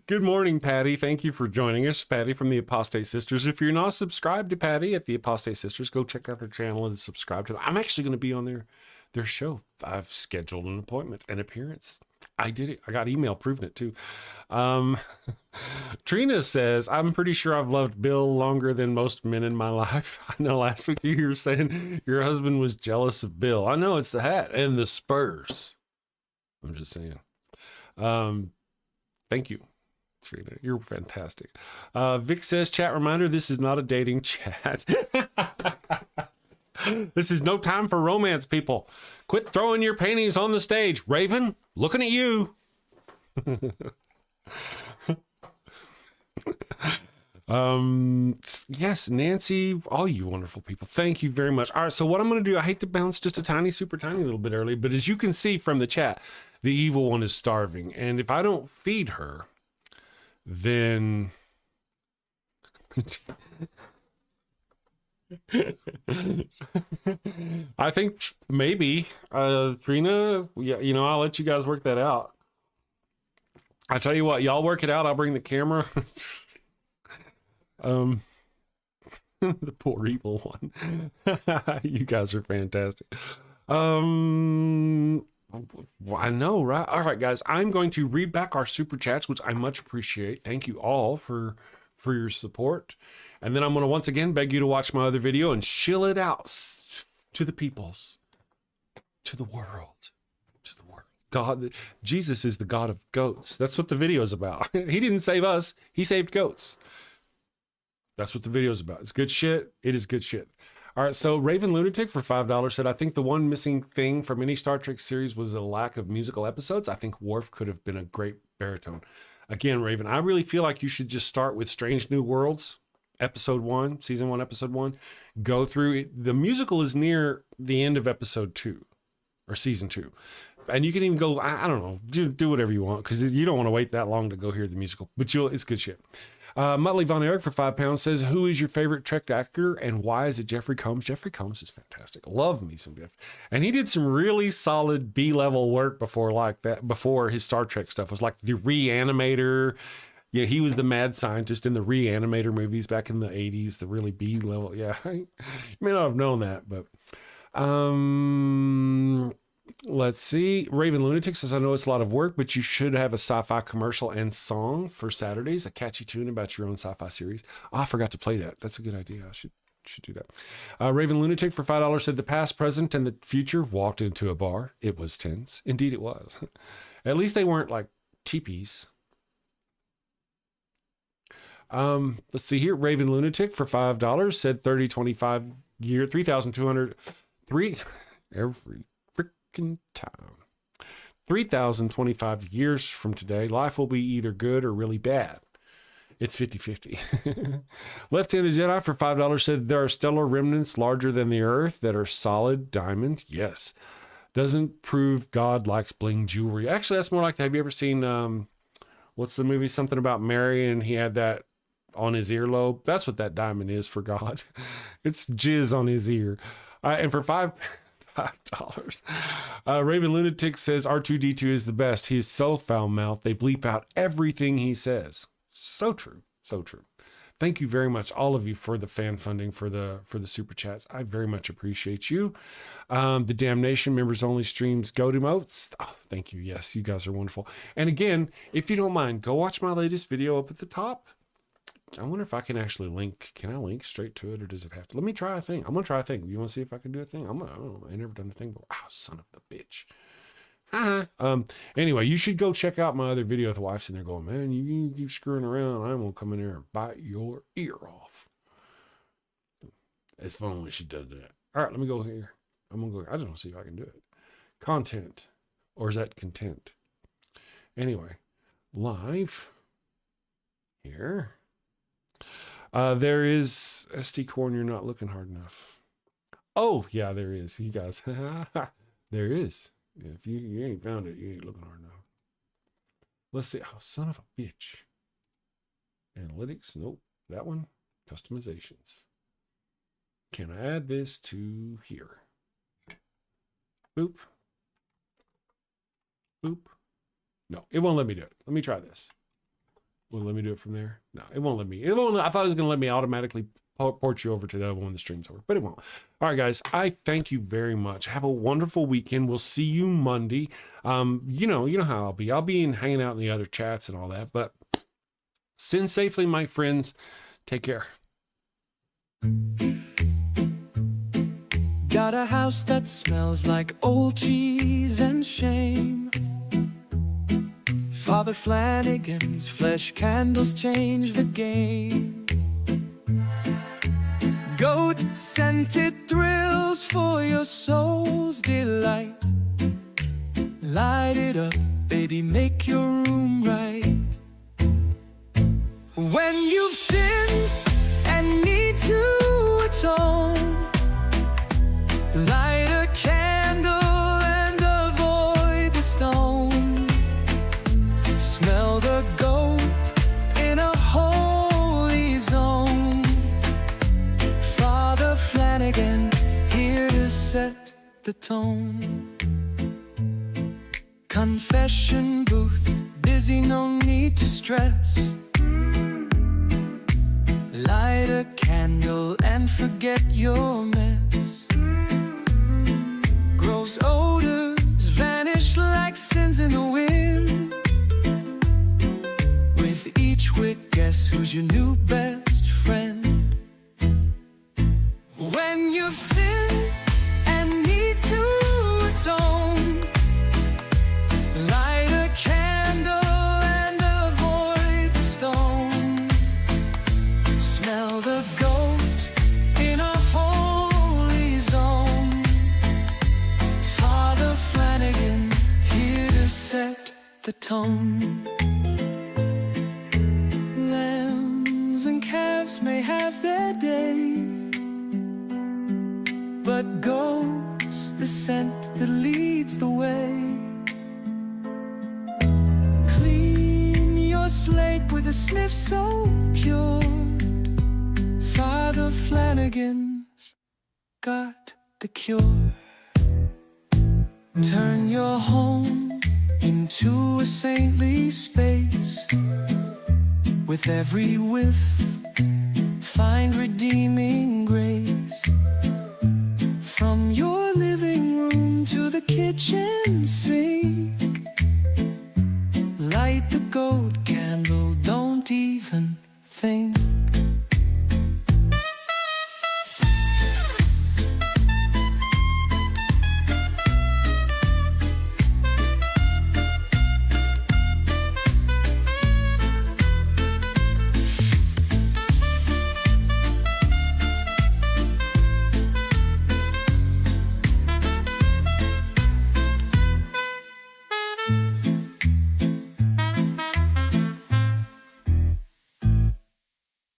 [SPEAKER 1] Good morning, Patty. Thank you for joining us. Patty from the Apostate Sisters. If you're not subscribed to Patty at the Apostate Sisters, go check out their channel and subscribe to them. I'm actually going to be on their show. I've scheduled an appointment, an appearance I did it. I got email proving it too. Um, Trina says, I'm pretty sure I've loved Bill longer than most men in my life. I know last week you were saying your husband was jealous of Bill. I know, it's the hat and the Spurs. I'm just saying. Thank you, Trina. You're fantastic. Vic says, chat reminder, this is not a dating chat. This is no time for romance, people. Quit throwing your panties on the stage. Raven, looking at you. Yes, Nancy, all you wonderful people. Thank you very much. All right, so what I'm going to do, I hate to bounce just a tiny, super tiny little bit early, but as you can see from the chat, the evil one is starving. And if I don't feed her, then... I think maybe Trina, yeah, you know, I'll let you guys work that out. I tell you what, y'all work it out. I'll bring the camera. The poor evil one. You guys are fantastic. I know, right? All right, guys, I'm going to read back our super chats, which I much appreciate. Thank you all for your support. And then I'm going to once again beg you to watch my other video and shill it out to the peoples, to the world, to the world. God, Jesus is the God of goats. That's what the video is about. He didn't save us. He saved goats. That's what the video is about. It's good shit. It is good shit. All right, so Raven Lunatic for $5 said, I think the one missing thing from any Star Trek series was a lack of musical episodes. I think Worf could have been a great baritone. Again, Raven, I really feel like you should just start with Strange New Worlds, episode 1, season 1, episode 1. Go through it. The musical is near the end of episode 2 or season 2. And you can even go, I don't know, do whatever you want, because you don't want to wait that long to go hear the musical, but it's good shit. Muttley Von Erich for £5 says, who is your favorite Trek actor and why is it Jeffrey Combs? Jeffrey Combs is fantastic. Love me some Jeff. And he did some really solid B-level work before his Star Trek stuff was like the Reanimator. Yeah, he was the mad scientist in the Reanimator movies back in the 80s, the really B-level. Yeah, you may not have known that, but let's see. Raven Lunatic says, I know it's a lot of work, but you should have a sci-fi commercial and song for Saturdays, a catchy tune about your own sci-fi series. Oh, I forgot to play that. That's a good idea. I should do that. Raven Lunatic for $5 said, the past, present, and the future walked into a bar. It was tense. Indeed it was. At least they weren't like teepees. Let's see here. Raven Lunatic for $5 said 30-25 year, 3,203 every freaking time. 3,025 years from today, life will be either good or really bad. It's 50-50. Left-Handed Jedi for $5 said there are stellar remnants larger than the earth that are solid diamond. Yes. Doesn't prove God likes bling jewelry. Actually, that's more like, have you ever seen, what's the movie? Something about Mary and he had that on his earlobe. That's what that diamond is for God. It's jizz on his ear. And for $5, Raven Lunatic says R2-D2 is the best. He is so foul-mouthed. They bleep out everything he says. So true. So true. Thank you very much, all of you, for the fan funding, for the super chats. I very much appreciate you. The Damnation members only streams goat emotes. Oh, thank you. Yes, you guys are wonderful. And again, if you don't mind, go watch my latest video up at the top. I wonder if I can actually link. Can I link straight to it, or does it have to? Let me try a thing. I'm gonna try a thing. You want to see if I can do a thing? I don't know. I never done the thing before. Ah, son of the bitch. Anyway, you should go check out my other video. The wife's in there going, man, you keep screwing around. I'm gonna come in there and bite your ear off. It's fun when she does that. All right, let me go here. I'm gonna go. I just want to see if I can do it. Content, or is that content? Anyway, live here. There is SD corn. You're not looking hard enough. Oh yeah, there is. You guys, there is. If you ain't found it, you ain't looking hard enough. Let's see. Oh, son of a bitch. Analytics. Nope. That one. Customizations. Can I add this to here? Boop. Boop. No, it won't let me do it. Let me try this. Will it let me do it from there? No, it won't let me. It won't. I thought it was going to let me automatically port you over to the other one when the stream's over, but it won't. All right, guys, I thank you very much. Have a wonderful weekend. We'll see you Monday. You know how I'll be. I'll be hanging out in the other chats and all that, but sin safely, my friends. Take care.
[SPEAKER 4] Got a house that smells like old cheese and shame. Father Flanagan's flesh candles change the game. Goat-scented thrills for your soul's delight. Light it up, baby, make your room right. When you've sinned and need to atone, light a candle and avoid the stone. Smell the goat in a holy zone. Father Flanagan, here to set the tone. Confession booths, busy, no need to stress. Light a candle and forget your mess. Gross odors vanish like sins in the wind. With each wick, guess who's your new best friend? When you've sinned and need to atone, light a candle and avoid the stone. Smell the goat in a holy zone. Father Flanagan, here to set the tone. Lambs and calves may have their day, but goat's the scent that leads the way. Clean your slate with a sniff so pure. Father Flanagan's got the cure. Turn your home into a saintly space. With every whiff, find redeeming grace. From your living room to the kitchen sink, light the gold candle